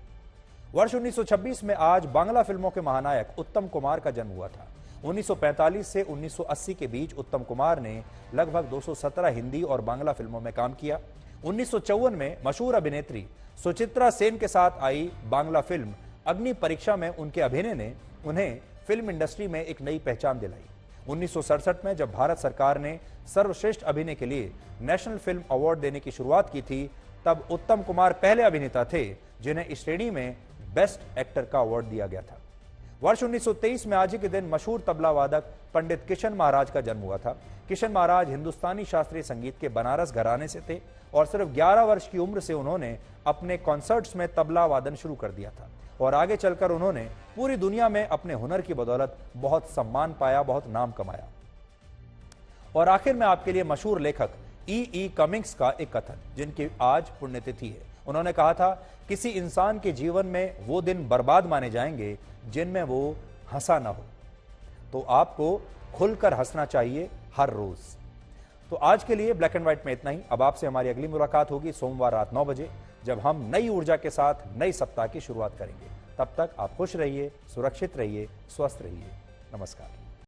S1: वर्ष 1926 में आज बांग्ला फिल्मों के महानायक उत्तम कुमार का जन्म हुआ था। 1945 से 1980 के बीच उत्तम कुमार ने लगभग 217 हिंदी और बांग्ला फिल्मों में काम किया। 1954 में मशहूर अभिनेत्री सुचित्रा सेन के साथ आई बांग्ला फिल्म अग्नि परीक्षा में उनके अभिनय ने उन्हें फिल्म इंडस्ट्री में एक नई पहचान दिलाई। 1967 में जब भारत सरकार ने सर्वश्रेष्ठ अभिनय के लिए नेशनल फिल्म अवार्ड देने की शुरुआत की थी, तब उत्तम कुमार पहले अभिनेता थे जिन्हें इस श्रेणी में बेस्ट एक्टर का अवार्ड दिया गया था। वर्ष 1923 में आज ही के दिन मशहूर तबला वादक पंडित किशन महाराज का जन्म हुआ था। किशन महाराज हिंदुस्तानी शास्त्रीय संगीत के बनारस घराने से थे और सिर्फ 11 वर्ष की उम्र से उन्होंने अपने कॉन्सर्ट्स में तबला वादन शुरू कर दिया था और आगे चलकर उन्होंने पूरी दुनिया में अपने हुनर की बदौलत बहुत सम्मान पाया, बहुत नाम कमाया। और आखिर में आपके लिए मशहूर लेखक ई कमिंग्स का एक कथन, जिनकी आज पुण्यतिथि है। उन्होंने कहा था, किसी इंसान के जीवन में वो दिन बर्बाद माने जाएंगे जिनमें वो हंसा ना हो। तो आपको खुलकर हंसना चाहिए हर रोज। तो आज के लिए ब्लैक एंड व्हाइट में इतना ही। अब आपसे हमारी अगली मुलाकात होगी सोमवार रात 9 बजे, जब हम नई ऊर्जा के साथ नए सप्ताह की शुरुआत करेंगे। तब तक आप खुश रहिए, सुरक्षित रहिए, स्वस्थ रहिए। नमस्कार।